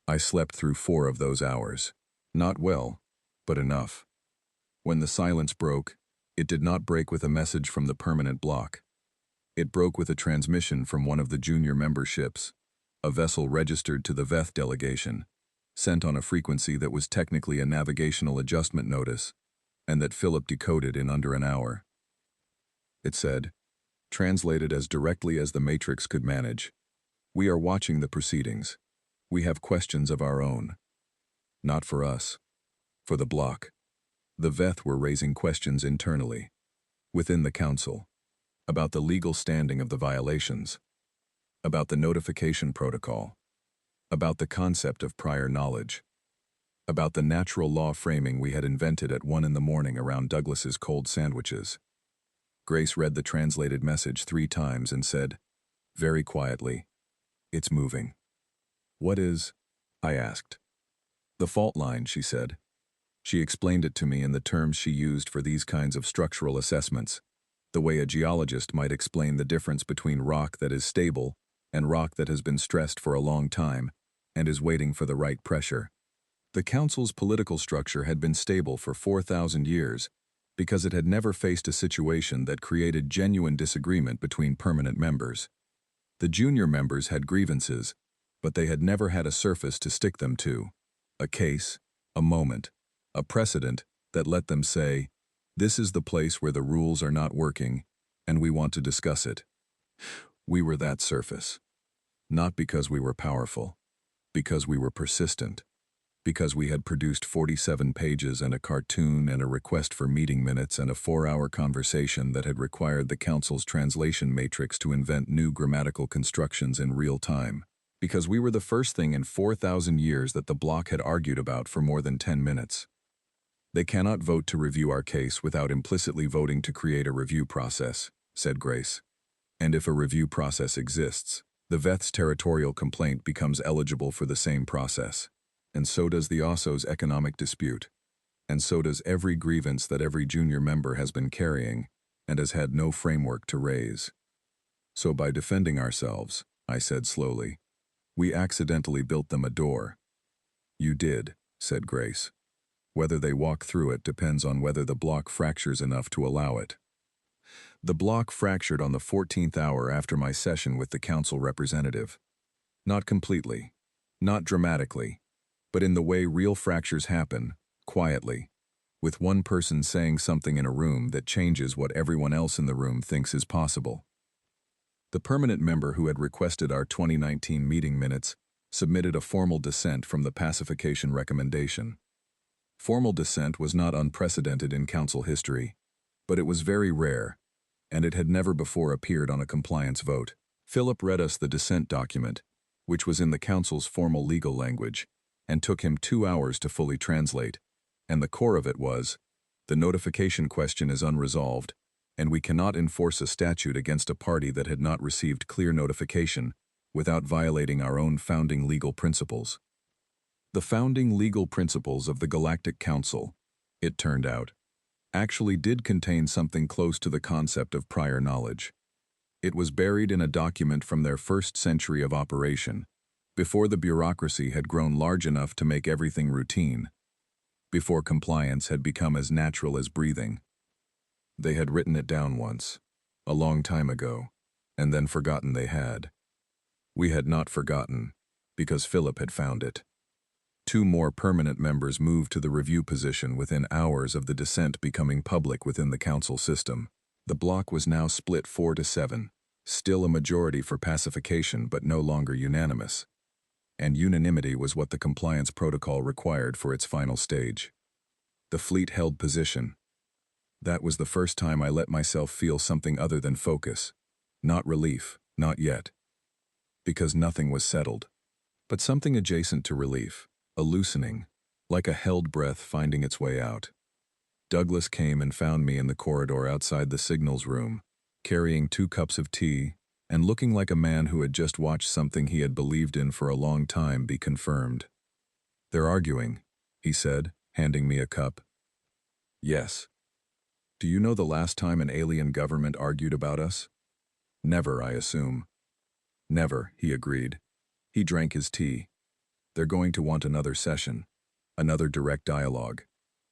I slept through 4 of those hours. Not well, but enough. When the silence broke, it did not break with a message from the permanent block. It broke with a transmission from one of the junior memberships, a vessel registered to the Veth delegation, sent on a frequency that was technically a navigational adjustment notice, and that Philip decoded in under an hour. It said, translated as directly as the Matrix could manage, "We are watching the proceedings. We have questions of our own." Not for us. For the block. The Veth were raising questions internally, within the council, about the legal standing of the violations, about the notification protocol, about the concept of prior knowledge, about the natural law framing we had invented at 1 in the morning around Douglas's cold sandwiches. Grace read the translated message 3 times and said, very quietly, "It's moving." "What is?" I asked. "The fault line," she said. She explained it to me in the terms she used for these kinds of structural assessments, the way a geologist might explain the difference between rock that is stable and rock that has been stressed for a long time and is waiting for the right pressure. The council's political structure had been stable for 4,000 years because it had never faced a situation that created genuine disagreement between permanent members. The junior members had grievances, but they had never had a surface to stick them to, a case, a moment, a precedent that let them say, "This is the place where the rules are not working, and we want to discuss it." We were that surface. Not because we were powerful, because we were persistent, because we had produced 47 pages and a cartoon and a request for meeting minutes and a 4-hour conversation that had required the council's translation matrix to invent new grammatical constructions in real time, because we were the first thing in 4,000 years that the block had argued about for more than 10 minutes. "They cannot vote to review our case without implicitly voting to create a review process," said Grace. "And if a review process exists, the Veth's territorial complaint becomes eligible for the same process. And so does the OSSO's economic dispute. And so does every grievance that every junior member has been carrying and has had no framework to raise. So by defending ourselves," I said slowly, "we accidentally built them a door." "You did," said Grace. "Whether they walk through it depends on whether the block fractures enough to allow it." The block fractured on the 14th hour after my session with the council representative. Not completely, not dramatically, but in the way real fractures happen, quietly, with one person saying something in a room that changes what everyone else in the room thinks is possible. The permanent member who had requested our 2019 meeting minutes submitted a formal dissent from the pacification recommendation. Formal dissent was not unprecedented in council history, but it was very rare, and it had never before appeared on a compliance vote. Philip read us the dissent document, which was in the council's formal legal language, and took him 2 hours to fully translate, and the core of it was, "The notification question is unresolved, and we cannot enforce a statute against a party that had not received clear notification without violating our own founding legal principles." The founding legal principles of the Galactic Council, it turned out, actually did contain something close to the concept of prior knowledge. It was buried in a document from their first century of operation, before the bureaucracy had grown large enough to make everything routine, before compliance had become as natural as breathing. They had written it down once, a long time ago, and then forgotten they had. We had not forgotten, because Philip had found it. 2 more permanent members moved to the review position within hours of the dissent becoming public within the council system. The bloc was now split 4-7, still a majority for pacification but no longer unanimous. And unanimity was what the compliance protocol required for its final stage. The fleet held position. That was the first time I let myself feel something other than focus. Not relief, not yet. Because nothing was settled. But something adjacent to relief, a loosening, like a held breath finding its way out. Douglas came and found me in the corridor outside the signals room, carrying 2 cups of tea, and looking like a man who had just watched something he had believed in for a long time be confirmed. "They're arguing," he said, handing me a cup. "Yes. Do you know the last time an alien government argued about us?" "Never, I assume." "Never," he agreed. He drank his tea. "They're going to want another session, another direct dialogue.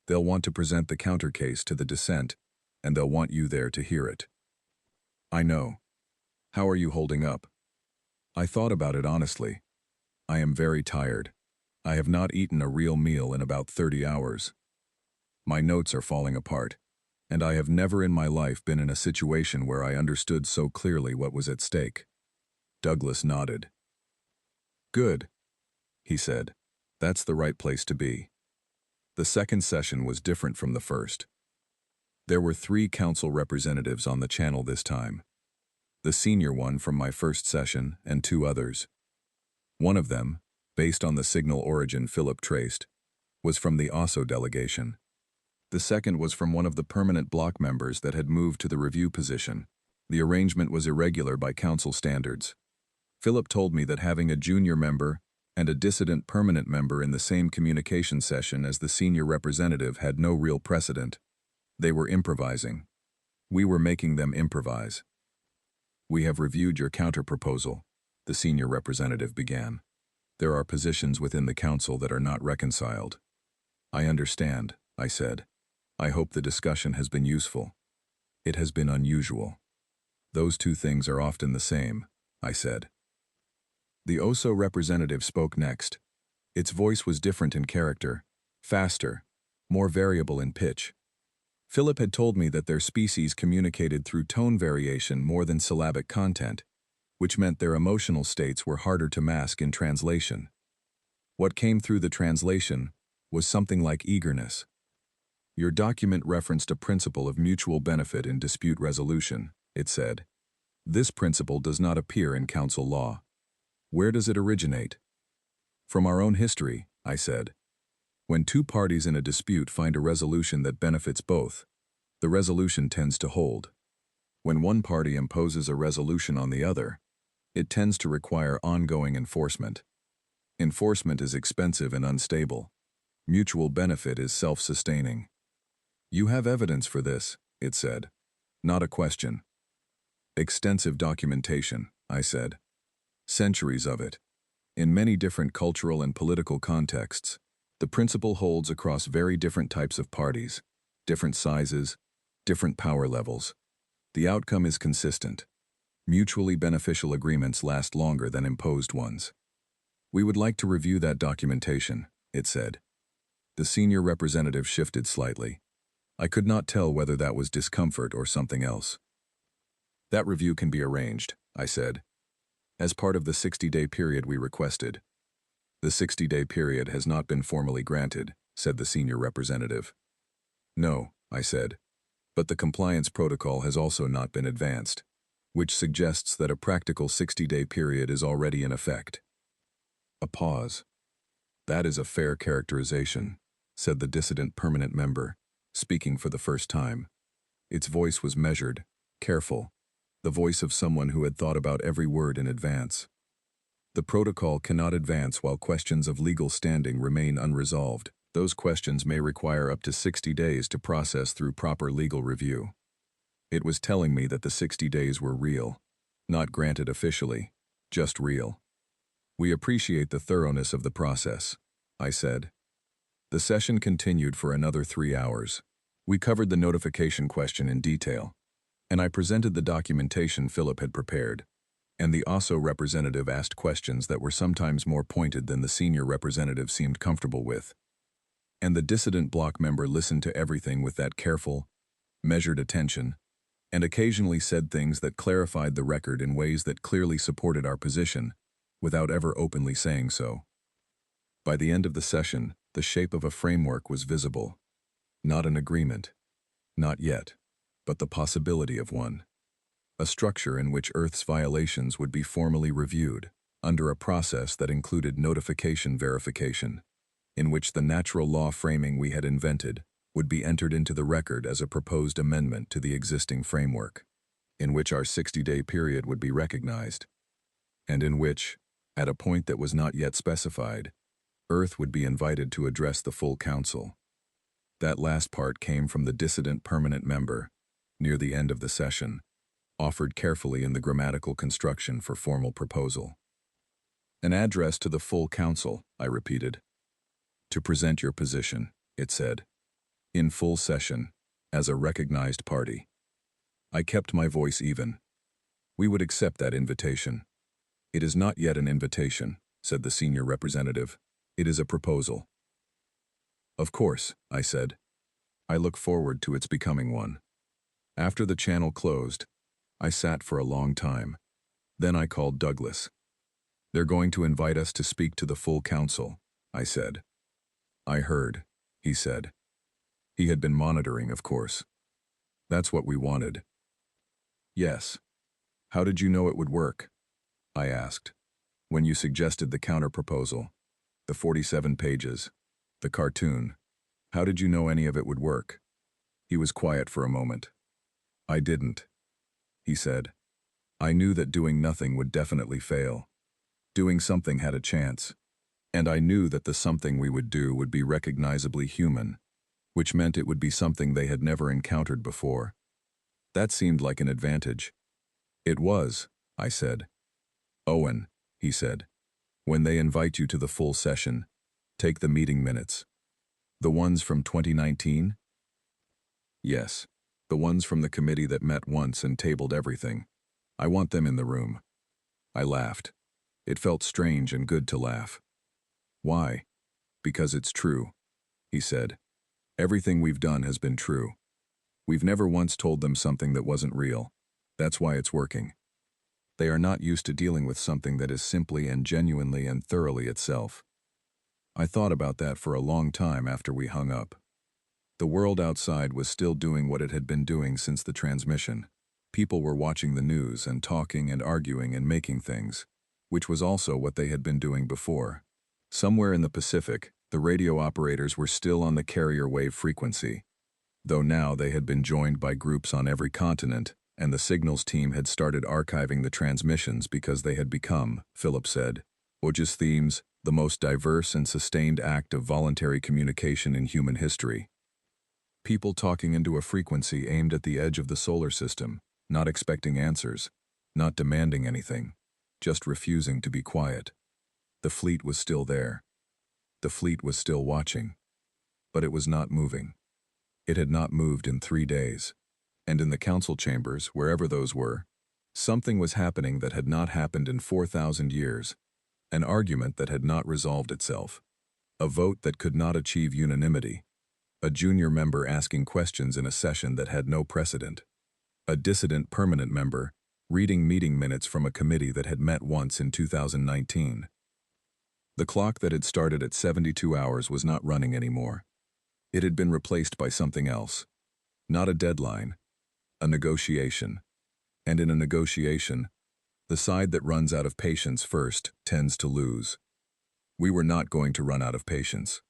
They'll want to present the counter case to the dissent, and they'll want you there to hear it." "I know. How are you holding up?" I thought about it honestly. I am very tired. I have not eaten a real meal in about 30 hours. My notes are falling apart, and I have never in my life been in a situation where I understood so clearly what was at stake. Douglas nodded. "Good," he said. "That's the right place to be." The second session was different from the first. There were 3 council representatives on the channel this time. The senior one from my first session and 2 others. One of them, based on the signal origin Philip traced, was from the OSSO delegation. The second was from one of the permanent bloc members that had moved to the review position. The arrangement was irregular by council standards. Philip told me that having a junior member and a dissident permanent member in the same communication session as the senior representative had no real precedent. They were improvising. We were making them improvise. "We have reviewed your counter-proposal," the senior representative began. "There are positions within the council that are not reconciled." "I understand," I said. "I hope the discussion has been useful." "It has been unusual." "Those 2 things are often the same," I said. The OSSO representative spoke next. Its voice was different in character, faster, more variable in pitch. Philip had told me that their species communicated through tone variation more than syllabic content, which meant their emotional states were harder to mask in translation. What came through the translation was something like eagerness. "Your document referenced a principle of mutual benefit in dispute resolution," it said. "This principle does not appear in council law. Where does it originate?" "From our own history," I said. "When 2 parties in a dispute find a resolution that benefits both, the resolution tends to hold. When one party imposes a resolution on the other, it tends to require ongoing enforcement. Enforcement is expensive and unstable. Mutual benefit is self-sustaining." "You have evidence for this," it said. "Not a question." "Extensive documentation," I said. "Centuries of it. In many different cultural and political contexts, the principle holds across very different types of parties, different sizes, different power levels. The outcome is consistent. Mutually beneficial agreements last longer than imposed ones." "We would like to review that documentation," it said. The senior representative shifted slightly. I could not tell whether that was discomfort or something else. "That review can be arranged," I said, "as part of the 60-day period we requested." "The 60-day period has not been formally granted," said the senior representative. "No," I said, "but the compliance protocol has also not been advanced, which suggests that a practical 60-day period is already in effect." A pause. "That is a fair characterization," said the dissident permanent member, speaking for the first time. Its voice was measured, careful, the voice of someone who had thought about every word in advance. "The protocol cannot advance while questions of legal standing remain unresolved. Those questions may require up to 60 days to process through proper legal review." It was telling me that the 60 days were real. not granted officially, just real. We appreciate the thoroughness of the process, I said. The session continued for another 3 hours. We covered the notification question in detail, and I presented the documentation Philip had prepared, and the OSO representative asked questions that were sometimes more pointed than the senior representative seemed comfortable with. And the dissident block member listened to everything with that careful, measured attention, and occasionally said things that clarified the record in ways that clearly supported our position, without ever openly saying so. By the end of the session, the shape of a framework was visible. Not an agreement. Not yet. But the possibility of one. A structure in which Earth's violations would be formally reviewed, under a process that included notification verification, in which the natural law framing we had invented would be entered into the record as a proposed amendment to the existing framework, in which our 60-day period would be recognized, and in which, at a point that was not yet specified, Earth would be invited to address the full council. That last part came from the dissident permanent member, near the end of the session, offered carefully in the grammatical construction for formal proposal. An address to the full council, I repeated. To present your position, it said. In full session, as a recognized party. I kept my voice even. We would accept that invitation. It is not yet an invitation, said the senior representative. It is a proposal. Of course, I said. I look forward to its becoming one. After the channel closed, I sat for a long time. Then I called Douglas. They're going to invite us to speak to the full council, I said. I heard, he said. He had been monitoring, of course. That's what we wanted. Yes. How did you know it would work? I asked. When you suggested the counter-proposal, the 47 pages, the cartoon, how did you know any of it would work? He was quiet for a moment. I didn't, he said. I knew that doing nothing would definitely fail. Doing something had a chance. And I knew that the something we would do would be recognizably human, which meant it would be something they had never encountered before. That seemed like an advantage. It was, I said. Owen, he said, when they invite you to the full session, take the meeting minutes. The ones from 2019? Yes, the ones from the committee that met once and tabled everything. I want them in the room. I laughed. It felt strange and good to laugh. Why? Because it's true, he said. Everything we've done has been true. We've never once told them something that wasn't real. That's why it's working. They are not used to dealing with something that is simply and genuinely and thoroughly itself. I thought about that for a long time after we hung up. The world outside was still doing what it had been doing since the transmission. People were watching the news and talking and arguing and making things, which was also what they had been doing before. Somewhere in the Pacific, the radio operators were still on the carrier wave frequency, though now they had been joined by groups on every continent, and the signals team had started archiving the transmissions because they had become, Philip said, OJ's themes, the most diverse and sustained act of voluntary communication in human history. People talking into a frequency aimed at the edge of the solar system, not expecting answers, not demanding anything, just refusing to be quiet. The fleet was still there. The fleet was still watching. But it was not moving. It had not moved in 3 days. And in the council chambers, wherever those were, something was happening that had not happened in 4,000 years. An argument that had not resolved itself. A vote that could not achieve unanimity. A junior member asking questions in a session that had no precedent. A dissident permanent member reading meeting minutes from a committee that had met once in 2019. The clock that had started at 72 hours was not running anymore. It had been replaced by something else. Not a deadline, a negotiation. And in a negotiation, the side that runs out of patience first tends to lose. We were not going to run out of patience.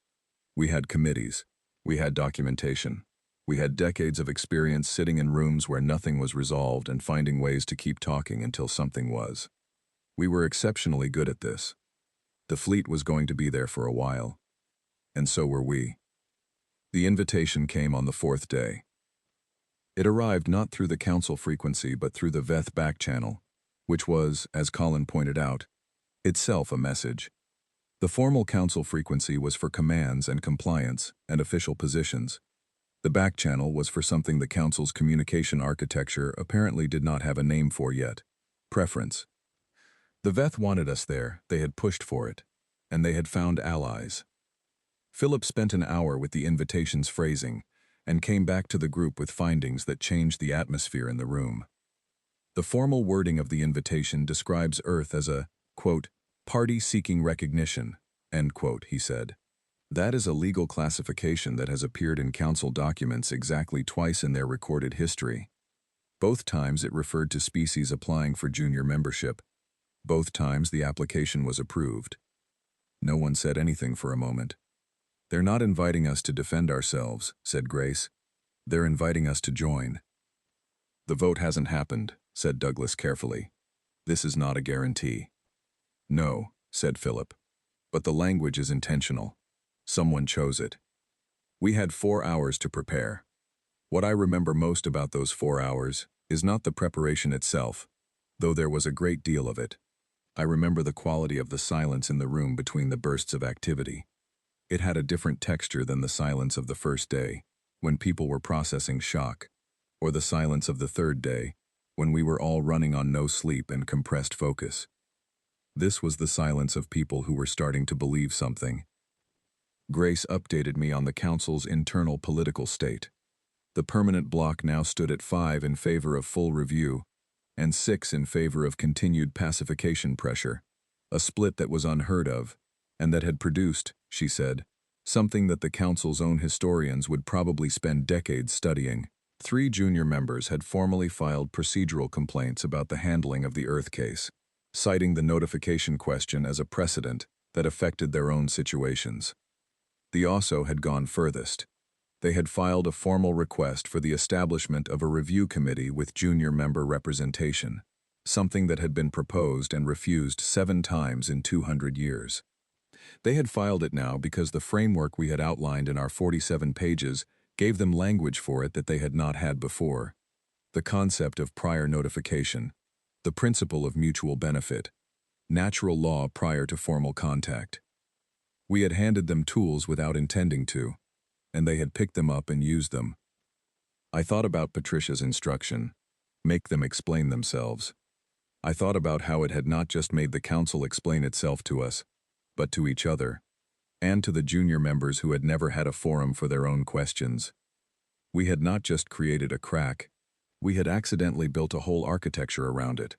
We had committees. We had documentation. We had decades of experience sitting in rooms where nothing was resolved and finding ways to keep talking until something was. We were exceptionally good at this. The fleet was going to be there for a while. And so were we. The invitation came on the 4th day. It arrived not through the council frequency but through the VETH back channel, which was, as Colin pointed out, itself a message. The formal council frequency was for commands and compliance and official positions. The back channel was for something the council's communication architecture apparently did not have a name for yet: preference. The Veth wanted us there, they had pushed for it, and they had found allies. Philip spent an hour with the invitation's phrasing and came back to the group with findings that changed the atmosphere in the room. The formal wording of the invitation describes Earth as a, quote, party seeking recognition, end quote, he said. That is a legal classification that has appeared in council documents exactly twice in their recorded history. Both times it referred to species applying for junior membership. Both times the application was approved. No one said anything for a moment. They're not inviting us to defend ourselves, said Grace. They're inviting us to join. The vote hasn't happened, said Douglas carefully. This is not a guarantee. No, said Philip. But the language is intentional. Someone chose it. We had 4 hours to prepare. What I remember most about those 4 hours is not the preparation itself, though there was a great deal of it. I remember the quality of the silence in the room between the bursts of activity. It had a different texture than the silence of the first day, when people were processing shock, or the silence of the third day, when we were all running on no sleep and compressed focus. This was the silence of people who were starting to believe something. Grace updated me on the council's internal political state. The permanent bloc now stood at 5 in favor of full review, and 6 in favor of continued pacification pressure, a split that was unheard of, and that had produced, she said, something that the council's own historians would probably spend decades studying. 3 junior members had formally filed procedural complaints about the handling of the Earth case, citing the notification question as a precedent that affected their own situations. The OSO had gone furthest. They had filed a formal request for the establishment of a review committee with junior member representation, something that had been proposed and refused 7 times in 200 years. They had filed it now because the framework we had outlined in our 47 pages gave them language for it that they had not had before. The concept of prior notification, the principle of mutual benefit, natural law prior to formal contact. We had handed them tools without intending to, and they had picked them up and used them. I thought about Patricia's instruction, make them explain themselves. I thought about how it had not just made the council explain itself to us, but to each other, and to the junior members who had never had a forum for their own questions. We had not just created a crack, we had accidentally built a whole architecture around it.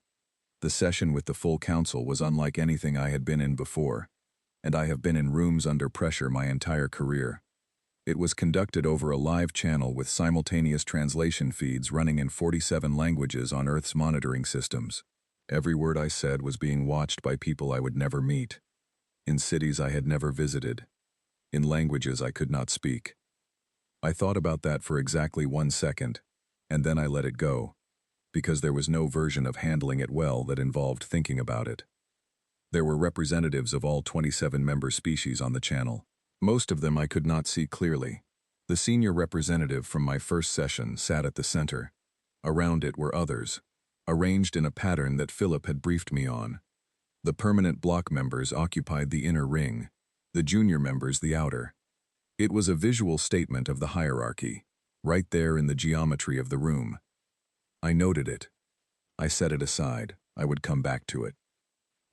The session with the full council was unlike anything I had been in before, and I have been in rooms under pressure my entire career. It was conducted over a live channel with simultaneous translation feeds running in 47 languages on Earth's monitoring systems. Every word I said was being watched by people I would never meet, in cities I had never visited, in languages I could not speak. I thought about that for exactly 1 second, and then I let it go, because there was no version of handling it well that involved thinking about it. There were representatives of all 27 member species on the channel. Most of them I could not see clearly. The senior representative from my first session sat at the center. Around it were others, arranged in a pattern that Philip had briefed me on. The permanent block members occupied the inner ring, the junior members the outer. It was a visual statement of the hierarchy, right there in the geometry of the room. I noted it. I set it aside. I would come back to it.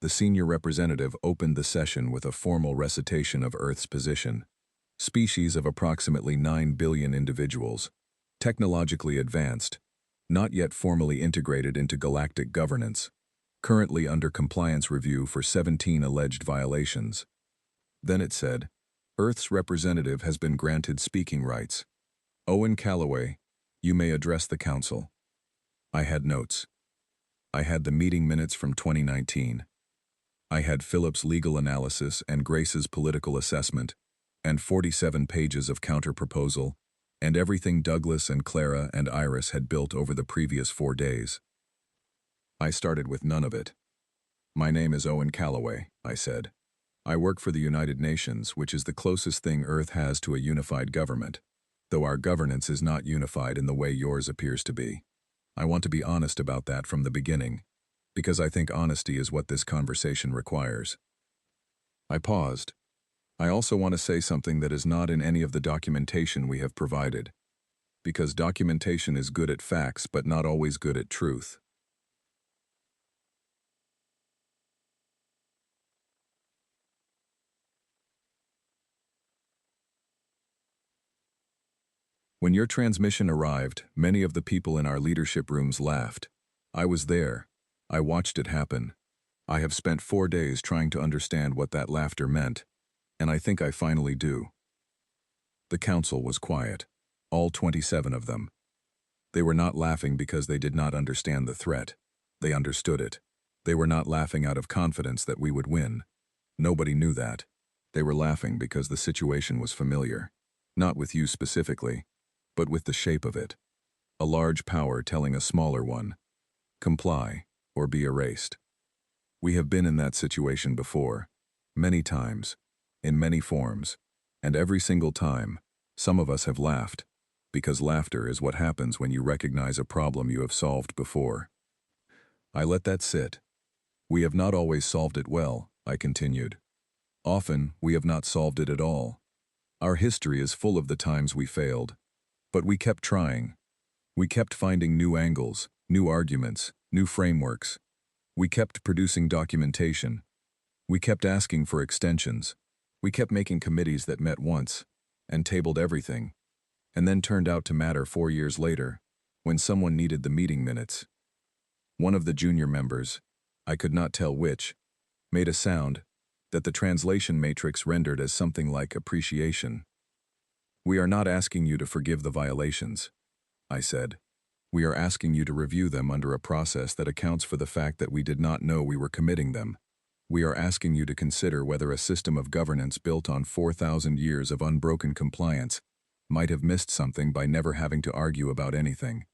The senior representative opened the session with a formal recitation of Earth's position. Species of approximately 9 billion individuals, technologically advanced, not yet formally integrated into galactic governance, currently under compliance review for 17 alleged violations. Then it said, Earth's representative has been granted speaking rights. Owen Calloway, you may address the council. I had notes. I had the meeting minutes from 2019. I had Philip's legal analysis and Grace's political assessment, and 47 pages of counter-proposal, and everything Douglas and Clara and Iris had built over the previous 4 days. I started with none of it. My name is Owen Calloway, I said. I work for the United Nations, which is the closest thing Earth has to a unified government, though our governance is not unified in the way yours appears to be. I want to be honest about that from the beginning, because I think honesty is what this conversation requires. I paused. I also want to say something that is not in any of the documentation we have provided, because documentation is good at facts but not always good at truth. When your transmission arrived, many of the people in our leadership rooms laughed. I was there. I watched it happen. I have spent 4 days trying to understand what that laughter meant, and I think I finally do. The council was quiet. All 27 of them. They were not laughing because they did not understand the threat. They understood it. They were not laughing out of confidence that we would win. Nobody knew that. They were laughing because the situation was familiar. Not with you specifically, but with the shape of it. A large power telling a smaller one, comply or be erased. We have been in that situation before, many times, in many forms, and every single time, some of us have laughed, because laughter is what happens when you recognize a problem you have solved before. I let that sit. We have not always solved it well, I continued. Often, we have not solved it at all. Our history is full of the times we failed. But we kept trying. We kept finding new angles, new arguments, new frameworks. We kept producing documentation. We kept asking for extensions. We kept making committees that met once and tabled everything, and then turned out to matter 4 years later, when someone needed the meeting minutes. One of the junior members, I could not tell which, made a sound that the translation matrix rendered as something like appreciation. We are not asking you to forgive the violations, I said. We are asking you to review them under a process that accounts for the fact that we did not know we were committing them. We are asking you to consider whether a system of governance built on 4,000 years of unbroken compliance might have missed something by never having to argue about anything.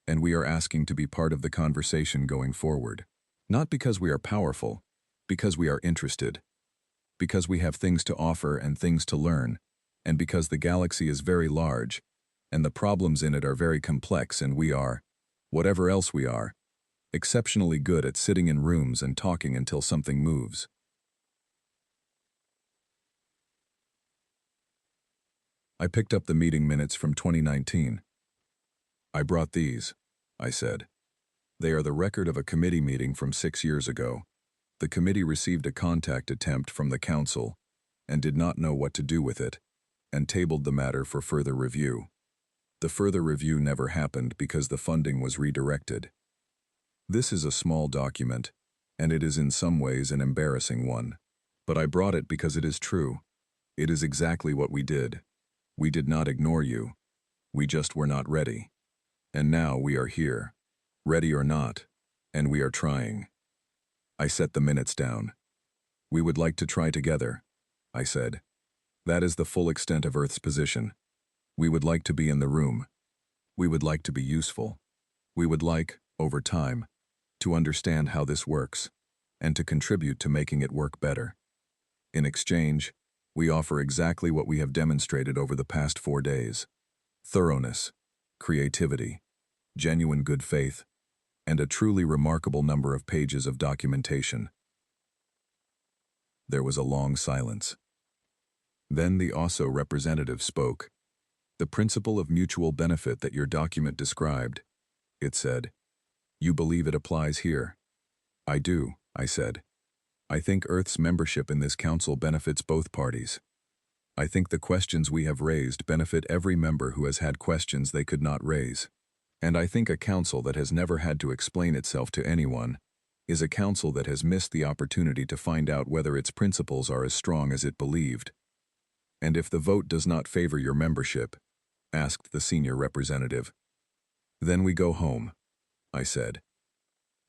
And we are asking to be part of the conversation going forward. Not because we are powerful, because we are interested. Because we have things to offer and things to learn, and because the galaxy is very large, and the problems in it are very complex, and we are, whatever else we are, exceptionally good at sitting in rooms and talking until something moves. I picked up the meeting minutes from 2019. I brought these, I said. They are the record of a committee meeting from 6 years ago. The committee received a contact attempt from the council and did not know what to do with it, and tabled the matter for further review. The further review never happened because the funding was redirected. This is a small document, and it is in some ways an embarrassing one. But I brought it because it is true. It is exactly what we did. We did not ignore you. We just were not ready. And now we are here, ready or not, and we are trying. I set the minutes down. We would like to try together, I said. That is the full extent of Earth's position. We would like to be in the room. We would like to be useful. We would like, over time, to understand how this works, and to contribute to making it work better. In exchange, we offer exactly what we have demonstrated over the past 4 days: thoroughness, creativity, genuine good faith, and a truly remarkable number of pages of documentation. There was a long silence. Then the OSO representative spoke. The principle of mutual benefit that your document described, it said. You believe it applies here? I do, I said. I think Earth's membership in this council benefits both parties. I think the questions we have raised benefit every member who has had questions they could not raise. And I think a council that has never had to explain itself to anyone is a council that has missed the opportunity to find out whether its principles are as strong as it believed. And if the vote does not favor your membership, asked the senior representative, then we go home, I said.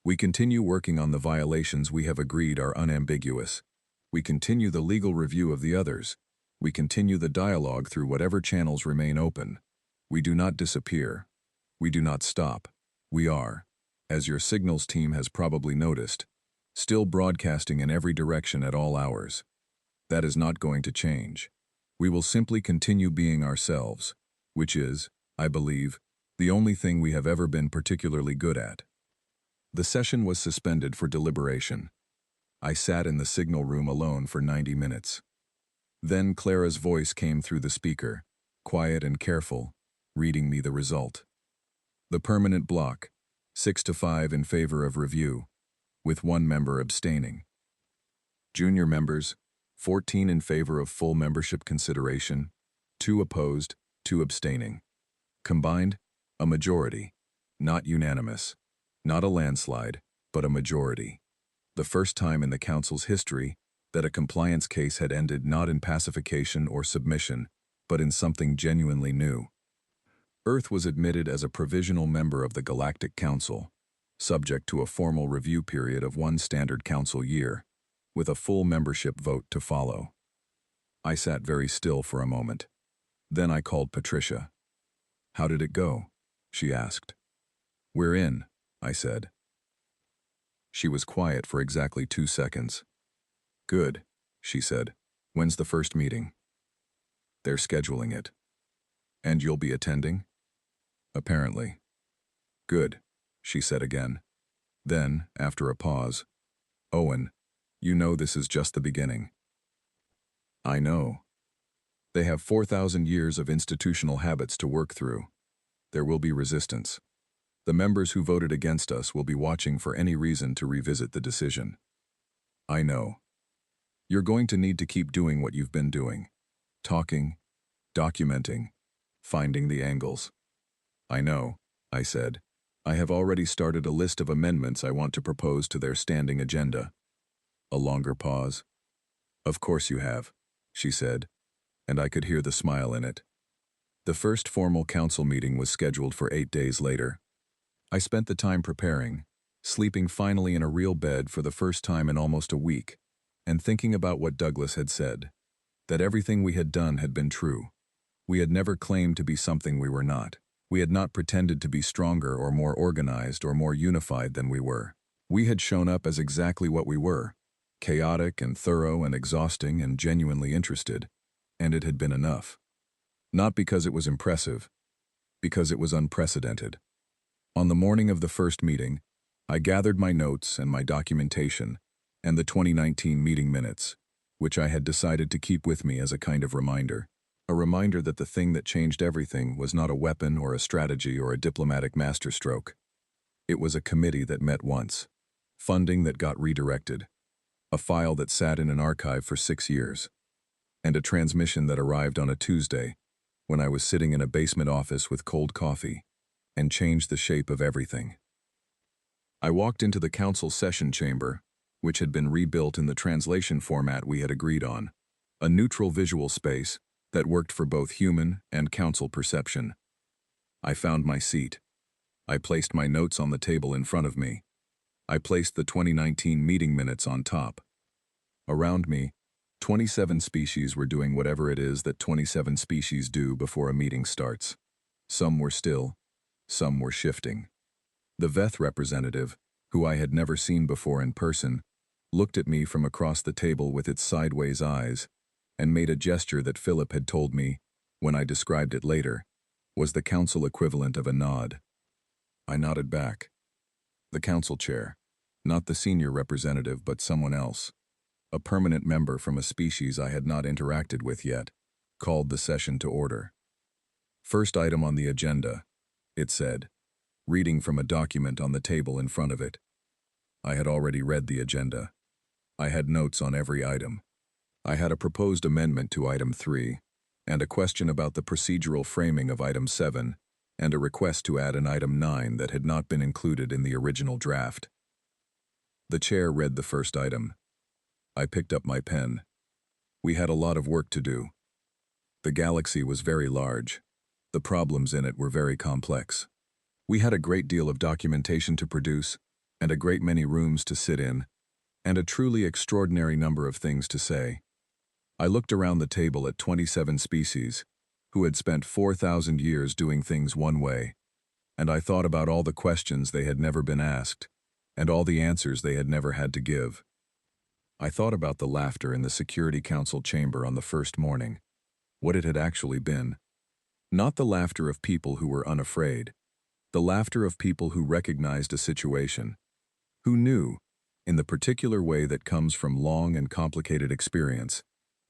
We continue working on the violations we have agreed are unambiguous. We continue the legal review of the others. We continue the dialogue through whatever channels remain open. We do not disappear. We do not stop. We are, as your signals team has probably noticed, still broadcasting in every direction at all hours. That is not going to change. We will simply continue being ourselves, which is, I believe, the only thing we have ever been particularly good at. The session was suspended for deliberation. I sat in the signal room alone for 90 minutes. Then Clara's voice came through the speaker, quiet and careful, reading me the result. The permanent block, 6-5 in favor of review, with 1 member abstaining. Junior members, 14 in favor of full membership consideration, 2 opposed, 2 abstaining. Combined, a majority, not unanimous, not a landslide, but a majority. The first time in the Council's history that a compliance case had ended not in pacification or submission, but in something genuinely new. Earth was admitted as a provisional member of the Galactic Council, subject to a formal review period of 1 standard council year, with a full membership vote to follow. I sat very still for a moment. Then I called Patricia. "How did it go?" she asked. "We're in," I said. She was quiet for exactly 2 seconds. "Good," she said. "When's the first meeting?" "They're scheduling it." "And you'll be attending?" "Apparently." "Good," she said again. Then, after a pause, "Owen, you know this is just the beginning." "I know. They have 4,000 years of institutional habits to work through. There will be resistance. The members who voted against us will be watching for any reason to revisit the decision." "I know. You're going to need to keep doing what you've been doing. Talking, documenting, finding the angles." "I know," I said. "I have already started a list of amendments I want to propose to their standing agenda." A longer pause. "Of course you have," she said, and I could hear the smile in it. The first formal council meeting was scheduled for 8 days later. I spent the time preparing, sleeping finally in a real bed for the first time in almost a week, and thinking about what Douglas had said, that everything we had done had been true. We had never claimed to be something we were not. We had not pretended to be stronger or more organized or more unified than we were. We had shown up as exactly what we were, chaotic and thorough and exhausting and genuinely interested, and it had been enough. Not because it was impressive, because it was unprecedented. On the morning of the first meeting, I gathered my notes and my documentation and the 2019 meeting minutes, which I had decided to keep with me as a kind of reminder. A reminder that the thing that changed everything was not a weapon or a strategy or a diplomatic masterstroke. It was a committee that met once, funding that got redirected, a file that sat in an archive for 6 years, and a transmission that arrived on a Tuesday when I was sitting in a basement office with cold coffee and changed the shape of everything. I walked into the council session chamber, which had been rebuilt in the translation format we had agreed on, a neutral visual space that worked for both human and council perception. I found my seat. I placed my notes on the table in front of me. I placed the 2019 meeting minutes on top. Around me, 27 species were doing whatever it is that 27 species do before a meeting starts. Some were still, some were shifting. The Veth representative, who I had never seen before in person, looked at me from across the table with its sideways eyes and made a gesture that Philip had told me, when I described it later, was the council equivalent of a nod. I nodded back. The council chair, not the senior representative but someone else, a permanent member from a species I had not interacted with yet, called the session to order. "First item on the agenda," it said, reading from a document on the table in front of it. I had already read the agenda. I had notes on every item. I had a proposed amendment to item 3, and a question about the procedural framing of item 7, and a request to add an item 9 that had not been included in the original draft. The chair read the first item. I picked up my pen. We had a lot of work to do. The galaxy was very large. The problems in it were very complex. We had a great deal of documentation to produce, and a great many rooms to sit in, and a truly extraordinary number of things to say. I looked around the table at 27 species, who had spent 4,000 years doing things one way, and I thought about all the questions they had never been asked, and all the answers they had never had to give. I thought about the laughter in the Security Council chamber on the first morning, what it had actually been. Not the laughter of people who were unafraid, the laughter of people who recognized a situation, Who knew, in the particular way that comes from long and complicated experience,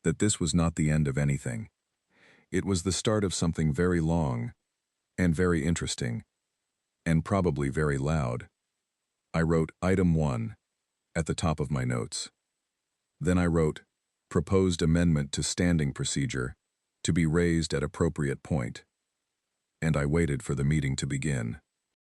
that this was not the end of anything. It was the start of something very long, and very interesting, and probably very loud. I wrote Item 1 at the top of my notes. Then I wrote, Proposed amendment to standing procedure, to be raised at appropriate point. And I waited for the meeting to begin.